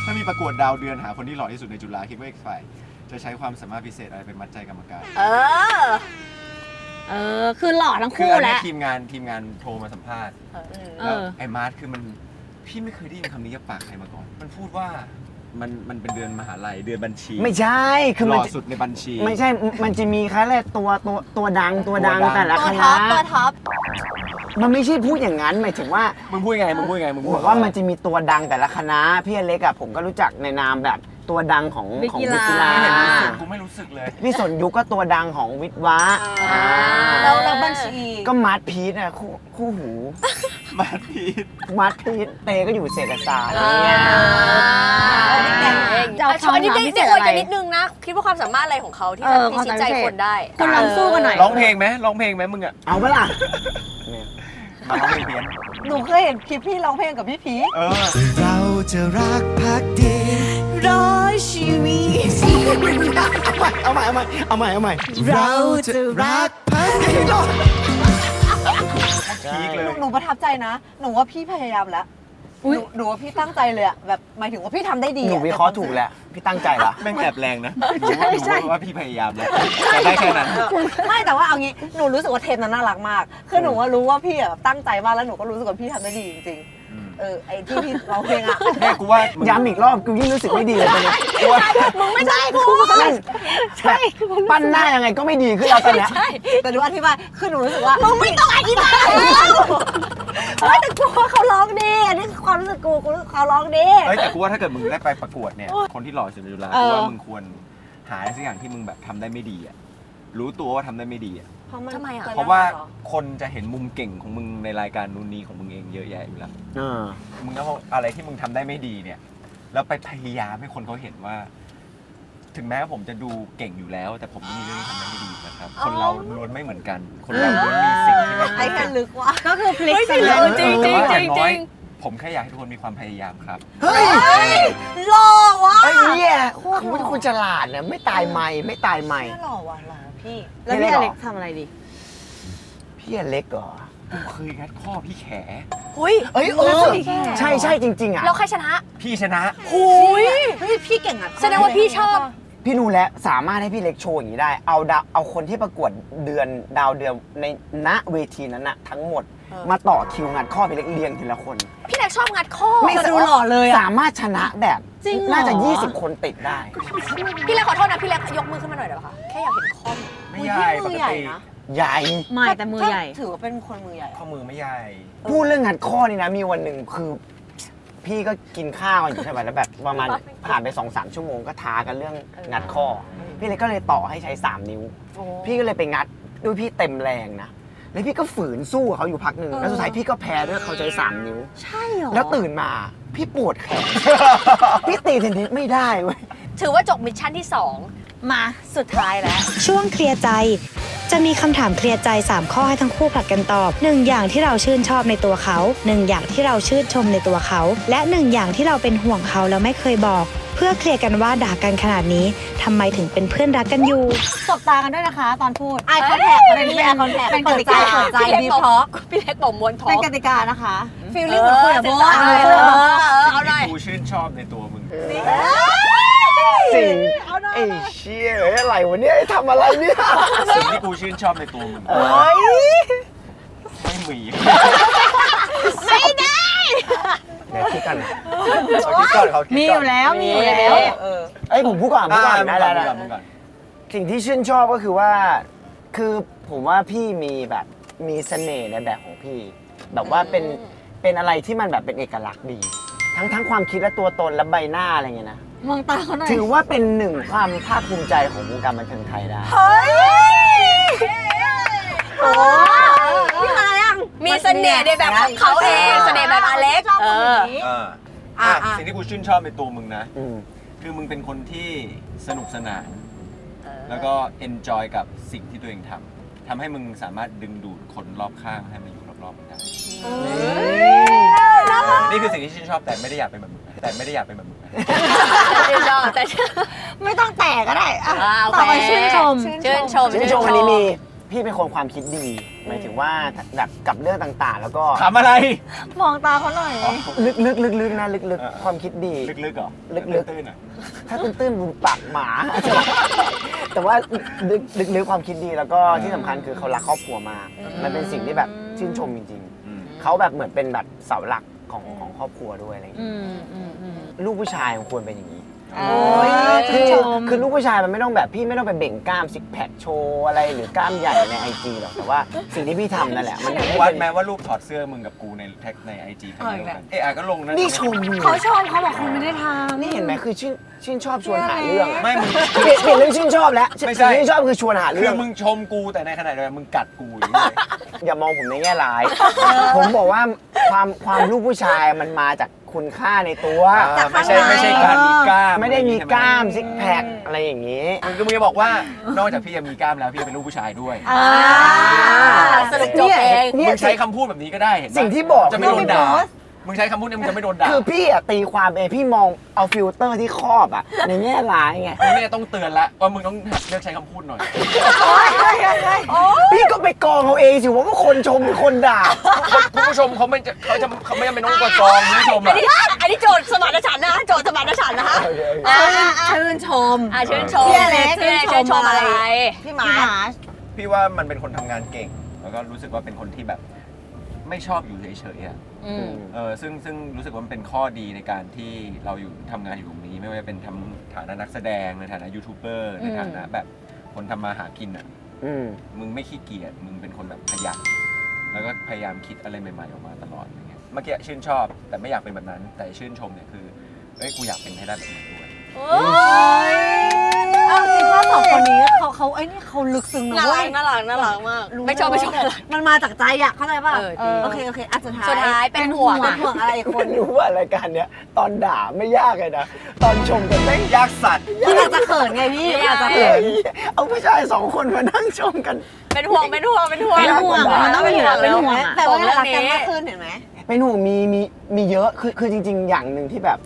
S7: ถ้ามีประกวดดาวเดือนหาคนที่หล่อที่สุดในจุฬาคิดว่าอีกฝ่ายจะใช้ความสามารถพิเศษอะไรเป็นมัดใจกรรมการ
S8: คือหล่อทั้ง
S7: คือ
S8: คู่
S7: อัน
S8: แล้
S7: นี้
S8: ว
S7: ทีมงานโทรมาสัมภาษณ์แล้วไอ้มาร์ทคือมันพี่ไม่เคยได้ยินคำนี้จากปากใครมาก่อนมันพูดว่ามันเป็นเดือนมหาลัยเดือนบัญชี
S2: ไม่ใช่คือ
S7: ห
S2: มัน
S7: ล่อสุดในบัญชี
S2: ไม่ใช่มันจะมีแค่ตัวดังแต่ละคณะ
S3: ตัวท็อป
S2: มันไม่ใช่พูดอย่างนั้นหมายถึงว่า
S7: มึงพูดไง
S2: บอกว่ามันจะมีตัวดังแต่ละคณะพี่อเล็กอะผมก็รู้จักในนามแบบตัวดังของวิทยา
S7: ไม่เห็นรู้สึกกูไม่รู้สึกเลย
S2: พี่สนยุคก็ตัวดังของวิทวะ
S1: แล้วบัญชี
S2: ก็มาร์ทพีทอะคู่หู
S7: มาร์ทพีท
S2: เตก็อยู่เศรษฐศาสตร์
S3: จะเอาคำถามพิเศษอะไรนิดนึงนะคิดว่าความสามารถอะไรของเขาที่จะพิชิตใจคนได้
S8: คนลองสู้กันหน่อย
S7: ร้องเพลงไหมมึงอะ
S2: เอาเปล่า
S7: มาร้องเพลงเพี้ยน
S1: หนูเคยเห็นคลิปพี่ร้องเพลงกับพี่พี
S2: เราจะรักภักดีร้อยชีวิตเอาใหม่เราจะรักภักดี
S7: พีคเลย
S1: หนูประทับใจนะหนูว่าพี่พยายามแล้วหนูว่าพี่ตั้งใจเลยอะแบบหมายถึงว่าพี่ทำได้ดี
S2: หนูวิเคราะห์ถูกแล้วพี่ตั้งใจละ
S7: แม่งแอบแรงนะหนูว่าพี่พยายามแล้วแต่ได้แค่นั้น
S1: ไม่แต่ว่าเอางี้หนูรู้สึกว่าเทปนั้นน่ารักมากคือหนูว่ารู้ว่าพี่แบบตั้งใจมากแล้วหนูก็รู้สึกว่าพี่ทำได้ดีจริงไอ้ที่พี่ร้องเพลงอะ
S7: แม่กูว่า
S2: ย้ำอีกรอบกูยิ่งรู้สึกไม่ดีเลยตอนนี้
S3: มึงไม่ใช่กู
S2: ใช่ปั้นหน้ายังไงก็ไม่ดีขึ้นแล้วตอนนี้
S1: แต่หนูอธิบายคือหนูรู้สึกว่ามึงไม่ต้องอธิบายแต่กูว่าเขาร้องดีอันนี้ความรู้สึกกูเขาร้องดี
S7: แต่กูว่าถ้าเกิดมึงได้ไปประกวดเนี่ยคนที่หล่อสุดในจุฬากูว่ามึงควรหาอะไรสักอย่างที่มึงแบบทำได้ไม่ดีอ่ะรู้ตัวว่าทำได้ไม่ดีอ่ะ
S3: ทำไมอ่ะ
S7: เพราะว่าคนจะเห็นมุมเก่งของมึงในรายการนู้นนี้ของมึงเองเยอะแยะอยู่แล้วมึงต้องอะไรที่มึงทำได้ไม่ดีเนี่ยแล้วไปพยายามให้คนเขาเห็นว่าถึงแม้ผมจะดูเก่งอยู่แล้วแต่ผมมีเรื่องที่ทำได้ไม่ดีนะครับคนเราล้วนไม่เหมือนกันคนเราล้วนมีสิ่งที่ไม่เหมือนกัน
S1: ไอ้แค่ลึกว่ะ
S8: ก็คือพลิก
S3: จริง
S7: ผมแค่อยากให้ทุกคนมีความพยายามครับ
S2: เฮ้ย
S1: หล่อว่ะ
S2: ไอ้เนี่ยคุณฉลาดนะไม่ตายไม่
S1: หล่อว่ะหล่อพี่
S8: แล้วพี่อเล็กทำอะไรดี
S2: พี่อเล็กเหรอ
S7: กูเคยงัดข้อพี่แข
S2: ใช่จริงๆอ่ะ
S3: แล้วใครชนะ
S7: พี่ชนะ
S1: พี่เก่งอ่ะ
S3: แสดงว่าพี่ชอบ
S2: พี่รู้แล้วสามารถให้พี่เล็กโชว์อย่างนี้ได้เอาคนที่ประกวดดาวเดือนในณเวทีนั้นนะทั้งหมดมาต่อคิวงัดข้อพี่เล็กเรียงทีละคน
S3: พี่เล็กชอบงัดข้อ
S2: ไม่ดูหล่อเลยสามารถชนะแบบน่าจะ20 คนติดได้
S3: พี่เล็กขอโทษนะพี่เล็กยกมือขึ้นมาหน่อยได้ป่ะคะแค่อยากเห็นข้อ
S7: ไม่ใหญ่ปกติ
S2: ใหญ่
S8: ไม่แต่มือใหญ่
S1: ถือว่าเป็นคนมือใหญ่
S7: ข้อมือไม่ใหญ่
S2: พูดเรื่องงัดข้อนี่นะมีวันหนึ่งคือพี่ก็กินข้าวอยู่ใช่ไหมแล้วแบบประมาณผ่านไป 2-3 ชั่วโมงก็ท้ากันเรื่องงัดข้อพี่เลยก็เลยต่อให้ใช้3 นิ้วพี่ก็เลยไปงัดด้วยพี่เต็มแรงนะแล้วพี่ก็ฝืนสู้เขาอยู่พักหนึ่งแล้วสุดท้ายพี่ก็แพ้ด้วยเขาใช้3 นิ้ว
S8: ใช่เหรอ
S2: แล้วตื่นมาพี่ปวดแขนพี่ตีเทนนิสไม่ได้เว้ย
S3: ถือว่าจบมิชชั่นที่2มาสุดท้ายแล้ว
S5: ช่วงเคลียร์ใจจะมีคำถามเคลียร์ใจ3ข้อให้ทั้งคู่ผลัดกันตอบ1อย่างที่เราชื่นชอบในตัวเขา1อย่างที่เราชื่นชมในตัวเขาและ1อย่างที่เราเป็นห่วงเขาแล้วไม่เคยบอกเพื่อเคลียร์กันว่าด่ากันขนาดนี้ทำไมถึงเป็นเพื่อนรักกันอยู่
S8: สบตากันด้วยนะคะตอนพูด
S1: ไอคอนแทคเป็นกติกาเปิดใจดีพอ
S3: พี่เล็กบอกมวนท้อง
S8: เป็นกติกานะคะ
S1: ฟีลลิ่งเหมือนคุยกับโบ
S3: เอาหน่อย
S7: กูชื่นชอบในตัวมึง
S2: สิ่งไอ้เชี่ยอะไรวะเนี่ยทำอะไรเนี่ย
S7: สิ่งที่กูชื่นชอบในตัวมึงไม่มี
S3: ไม่ได้
S2: เดี๋ยวคิดกัน
S7: เขาคิดก่อนเขาคิดก่อน
S8: มีอยู่แล้วมีอยู่แล้ว
S2: ไอ้ยผมพูดก่อนได้
S7: มึงก่อน
S2: สิ่งที่ชื่นชอบก็คือว่าคือผมว่าพี่มีแบบมีเสน่ห์ในแบบของพี่ แบบว่าเป็นอะไรที่มันแบบเป็นเอกลักษณ์ดี ทั้งความคิดและตัวตนและใบหน้าอะไรเงี้ยนะ
S8: มองตาเขาหน่อย
S2: ถือว่าเป็นหนึ่งความภาคภูมิใจของวงการบันเทิงไทยได้
S1: โอ้พี่มายัง
S3: มีเสน่ห์ในแบบของเขาเองเสน่ห์แบบอเล็ก
S7: สิ่งที่กูชื่นชอบในตัวมึงนะ
S2: อืม
S7: คือมึงเป็นคนที่สนุกสนาน แล้วก็เอนจอยกับสิ่งที่ตัวเองทำให้มึงสามารถดึงดูดคนรอบข้างให้มาอยู่รอบๆมึงได้นี่คือสิ่งที่ชื่นชอบแต่ไม่ได้อยากเป็นแบบมึงนะ
S3: ชื่นชอบแต่
S1: ไม่ต้องแตกก็ได้อะ
S3: โอ
S1: ต่อไป
S3: เค
S1: ชื่นชม
S3: ชื่นชม
S2: ชื่นชมอันนี้มีพี่เป็นคนความคิดดีหมายถึงว่าแบบกับเรื่องต่างๆ แล้วก็
S7: ถามอะไร
S8: มองตาเขาหน่อย
S2: ลึกๆนะลึกๆความคิดดี
S7: ลึกๆเหรอ
S2: ลึก
S7: ตื้นๆอ่ะ
S2: ถ้าตื้นๆบุญปากหมา แต่ว่าลึกๆความคิดดีแล้วก็ที่สำคัญคือเขารักครอบครัวมากมันเป็นสิ่งที่แบบชื่นชมจริงๆเขาแบบเหมือนเป็นแบบเสาหลักของครอบครัวด้วยอะไรอย่างเงี้ยลูกผู้ชายมันควรเป็นอย่างนี้
S8: โอ้ยชื่นชม
S2: คือลูกผู้ชายมันไม่ต้องแบบพี่ไม่ต้องไปเบ่งกล้ามซิกแพคโชว์อะไรหรือกล้ามใหญ่ใน IG หรอกแต่ว่าสิ่งที่พี่ทำนั่นแหละมัน
S7: วัดแม้ว่ารูปถอดเสื้อมึงกับกูในแท็กใน IG เป็นเดียวกันก็ลงนั่น
S2: นี่ชมอยู่
S8: เขาชมเขาบอกคุณไม่ได้ทำ
S2: นี่เห็นไหมคือชื่นชอบชวนหาเรื่องอะ
S7: ไม่มึง
S2: เปลี่ยนเรื่องชื่นชอบแล้ว
S7: ไม่ใช่
S2: ชื่นชอบคือชวนหา
S7: คื
S2: เรื่
S7: อ
S2: อง
S7: มึงชมกูแต่ในขณะเดียวกันมึงกัดกูอย่างนี้เลย
S2: อย่ามองผมในแง่ร้าย ผมบอกว่าความลูกผู้ชายมันมาจากคุณค่าในตัว
S7: ไม่ใช่การมีกล้าม
S2: ไม่ได้มีกล้ามซิกแพคอะไรอย่างนี้
S7: มึงจะบอกว่านอกจากพี่จะมีกล้ามแล้วพี่จะเป็นลูกผู้ชายด้วย
S3: สรุปจบเอง
S2: เนี่ย
S7: มึงใช้คำพูดแบบนี้ก็ได้เห็นปะ
S2: สิ่งที่บอก
S7: จะไม่โดนด่ามึงใช้คำพูดนี้มึงจะไม่โดนด่า
S2: คือพี่อะตีความเองพี่มองเอาฟิลเตอร์ที่ครอบอะในแง่ร้ายไง
S7: มึงเนี่ยต้องเตือนละว่ามึงต้องเลือกใช้คำพูดหน่อย
S2: พี่ก็ไปกองเอาเองสิว่าคนชมหรือคนด่า
S7: คุณผู้ชมเขาไม่จำเป็นต้องกดซองคุณผู้ชม
S3: อันนี้โจทย์สมานฉันท์นะโจทย์สมานฉันท์นะคะ
S1: ชื่นชม
S3: ชื่นชม
S1: พี่อเล็ก
S3: ชื่นชมอะไร
S1: พี่มา
S7: พี่ว่ามันเป็นคนทำงานเก่ง แล้วก็รู้สึกว่าเป็นคนที่แบบไม่ชอบอยู่เฉยๆอ่ะซึ่งรู้สึกว่ามันเป็นข้อดีในการที่เราอยู่ทำงานอยู่ตรงนี้ ไม่ว่าจะเป็นทำฐานะนักแสดงในฐานะยูทูบเบอร์ในฐานะแบบคนทำมาหากินอ่ะมึงไม่ขี้เกียจมึงเป็นคนแบบขยันแล้วก็พยายามคิดอะไรใหม่ๆออกมาตลอดอย่างเงี้ยเมื่อกี้ชื่นชอบแต่ไม่อยากเป็นแบบนั้นแต่ชื่นชมเนี่ยคือกูอยากเป็นให้ได้แบบนี้ด้วย
S1: เอาจริงว่าสองคนนี้เขาไอ้นี่เขาลึกซึ้งนะ
S3: น่า
S1: เว้
S3: รั
S1: ย
S3: กน่ารักมากไม่ชอบ
S1: มันมาจากใจอะเข้าใจป่ะ โอเคอ่ะสุด
S3: สุด
S1: ท้า
S3: ท้าย ยเป็นห่วง
S1: อะไรอีกคน
S2: รู้ว่ารายการเนี้ยตอนด่าไม่ยากเลยนะ ตอนชมกันไม่
S7: ยากสัตว์
S1: คืออาจจะเขินไงพี่อาจจะ
S2: เขิ
S1: เขิ
S2: น
S1: น
S2: เอาผู้ชาย2 คนมานั่งชมกัน
S3: เป็นห่วงมันต้องเป็นห่วง
S1: มันต้องเป็นห่วง
S3: เป็นห่วง
S1: แต่ว่ารักกันมากขึ้นเห็นไหม
S2: เป็นห่วงมีเยอะคือจริง ๆ อย่างหนึ่งที่แบบ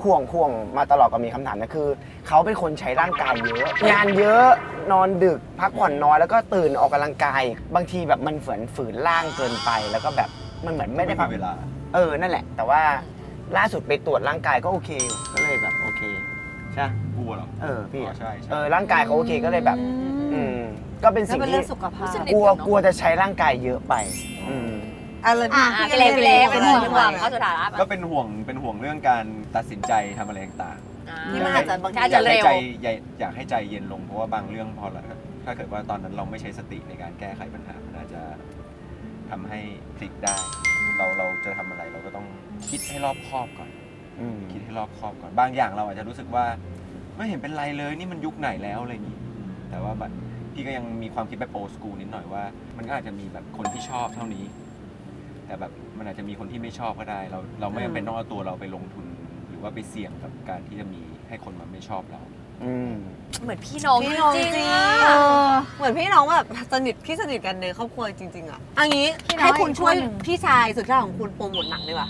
S2: ห่วงมาตลอดก็มีคำถามนะคือเขาเป็นคนใช้ร่างกายเยอะงานเยอะนอนดึกพักผ่อนน้อยแล้วก็ตื่นออกกำลังกายบางทีแบบมันฝืนร่างเกินไปแล้วก็แบบมันเหมือนไม่ได้พัก
S7: เวลา
S2: นั่นแหละ แต่ว่าล่าสุดไปตรวจร่างกายก็โอเคอยู่ก็เลยแบบโอเคใช่
S7: กลัวเหรอ
S2: พี่
S7: ใช่
S2: ร่างกายเขาโอเคก็เลยแบบก็เป็นสิ่ง
S1: เป็น
S2: ที่
S1: เรื่องสุขภาพ
S2: กลัวจะใช้ร่างกายเยอะไป
S1: อะไรพี่
S3: พี่เล็กเป็นห่วงเขาสุดท้าย
S7: ก็เป็นห่วงเรื่องการตัดสินใจทำอะไรต่างๆ
S1: ที่มันอาจจะบางที
S3: อาจจะเร็ว
S7: อยากให้ใจเย็นลงเพราะว่าบางเรื่องพอถ้าเกิดว่าตอนนั้นเราไม่ใช้สติในการแก้ไขปัญหามันอาจจะทำให้พลิกได้ เราจะทำอะไรเราก็ต้องคิดให้รอบคอบก่อนคิดให้รอบคอบก่อนบางอย่างเราอาจจะรู้สึกว่าไม่เห็นเป็นไรเลยนี่มันยุคไหนแล้วอะไรอย่างนี้แต่ว่าแบบพี่ก็ยังมีความคิดแบบโอสกูลนิดหน่อยว่ามันก็อาจจะมีแบบคนที่ชอบเท่านี้แต่แบบมันอาจจะมีคนที่ไม่ชอบก็ได้เราไม่จำเป็นต้องเอาตัวเราไปลงทุนหรือว่าไปเสี่ยงกับการที่จะมีให้คนมาไม่ชอบเรา
S3: เหมือนพี่น้อง
S1: พี่น้องจริงเหมือนพี่น้องแบบสนิทกันในครอบครัวจริงๆอ่ะอันนี้ให้คุณช่วยพี่ชายสุดที่รักของคุณโปรโมทหนังดีกว่า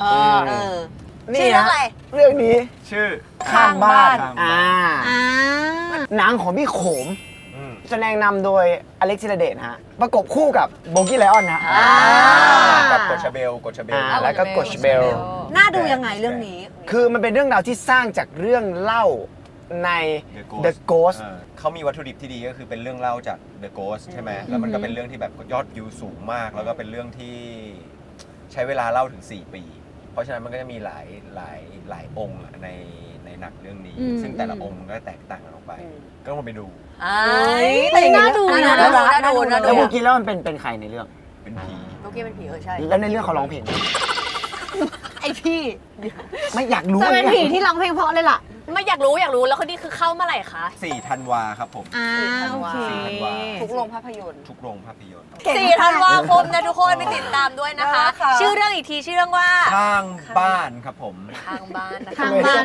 S2: นี่
S3: ชื่อเรื่องอะไร
S2: เรื่องนี้
S7: ชื่อ
S2: ข้างบ้าน
S1: อ่า
S2: หนังของพี่โขม แสดงนำโดยอเล็กธีรเดชนะฮะประกบคู่กับโบกี้ไลออนนะ
S7: กับกดชาเบล
S2: แล้วก็กดเบล
S1: น่าดูยังไงเรื่องนี้
S2: คือมันเป็นเรื่องราวที่สร้างจากเรื่องเล่าใน The Ghost
S7: เขามีวัตถุดิบที่ดีก็คือเป็นเรื่องเล่าจาก The Ghost ใช่ไหมแล้วมันก็เป็นเรื่องที่แบบยอดวิวสูงมาก แล้วก็เป็นเรื่องที่ใช้เวลาเล่าถึง4 ปี เพราะฉะนั้นมันก็จะมีหลายองค์ในหนังเรื่องนี้ ซึ่งแต่ละองค์ก็แตกต่างกันออกไป ก็ลองไปดู
S1: แต่น่าดู
S3: น่าดู
S2: แล้วโบกี้ไลออนเป็นใครในเรื่อง
S7: เป็นผี
S3: โอเคเป็นผีใช่
S2: แล้วในเรื่องเขาร้องเพลง
S1: ไอพี่
S2: ไม่อยากรู้
S8: จะเป็นผีที่ร้องเพลงเพราะเลยล่ะ
S3: ไม่อยากรู้แล้วคนนี้คือเข้าเมื่อไหร่คะ
S7: 4 ธันวาครับผม
S8: โอเค
S7: 4 ธันวา
S1: ทุกโรงภาพยนตร์
S7: ทุกโรงภาพยนตร์
S3: 4 ธันวาคมนะทุกคนไปติดตามด้วยนะคะ ชื่อเรื่องอีกทีชื่อเรื่องว่า
S7: ข้างบ้านครับผม
S3: ทางบ้านนะคะ
S8: ทางบ้าน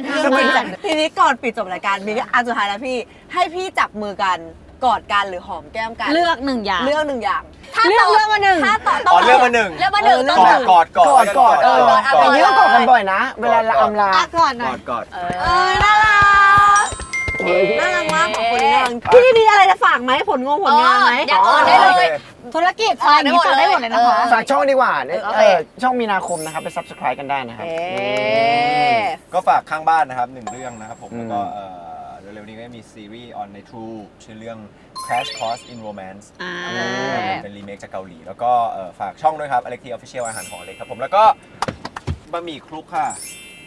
S1: ทีนี้ก่อนปิดจบรายการมีอันสุดท้ายแล้วพี่ ให้พี่จับมือกันกอดกันหรือหอมแก้มกัน
S8: เลือกหนึ่งอย่าง
S1: เรื่องหนึ่งอย่าง
S8: เลือกมาหนึ่ง
S3: ถ้าต่อ
S7: อ๋อเรื่องมาหนึ่ง
S3: เรื่องมาหนึ่งต้อง
S7: กอด
S2: แต่นี้ก็กอดกันบ่อยนะ เวลาอำลา
S8: ก่อนหน่อย
S7: กอด
S1: น่ารักน่ารักมากของคนนี้น่ารักพี่มีอะไรจะฝากไหมผลงานไหม
S3: อยากอ่อนได้เลย
S8: ธุรกิจอะไรอย่างนี้ฝากได้หมดเลยนะคะ
S2: ฝากช่องดีกว่าช่องมีนาคมนะครับไป subscribe กันได้นะครับ
S7: ก็ฝากข้างบ้านนะครับ1 เรื่องนะครับผมแล้วก็เร็วๆนี้ก็มีซีรีส์ on ใน True ชื่อเรื่อง Crash Course in Romance เป็นรีเมคจากเกาหลี แล้วก็ฝากช่องด้วยครับ lekteeradetch อาหารของเล็กครับผมแล้วก็บะหมี่คลุกค่ะ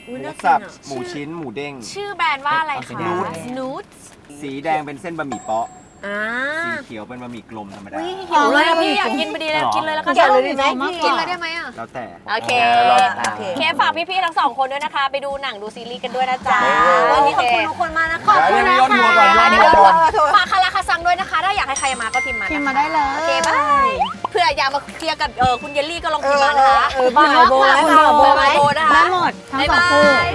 S7: หมูสับหมูชิ้นหมูเด้ง
S3: ชื่อแบรนด์ว่าอะไรคะ นูด
S7: สีแดงเป็นเส้นบะหมี่เปาะสีเขียวเป็นบะหมี่กลมธรรมดา
S3: หิวเลยพี่อยากกินพอดีเลยกินเลยแล้วก็
S1: กินเลยดีไหมพี่
S3: กินเลยได้ไหมอ่ะ
S7: แล้วแต่
S3: โอเคเคฝากพี่ๆทั้ง2 คนด้วยนะคะ ไปดูหนังดูซีรีส์กันด้วยนะจ๊ะ
S1: วันนี้ขอบคุณทุกคนมากนะคะ
S7: เดี๋ยวย้อนทัวร์ก่อน
S3: เดี๋ยวฝากคาราคาซังด้วยนะคะ ถ้าอยากให้ใครมาก็พิมพ์มา
S8: พิมพ์มาได้เลย
S3: โอเคบายเผื่ออยากมาเคลียร์กับคุณเยลลี่ก็ลองพิมพ์มานะคะ
S1: บายโบนะคะ
S3: บายโบนะคะ
S8: ได้หมดทั้งสองคู่
S3: บ๊ายบาย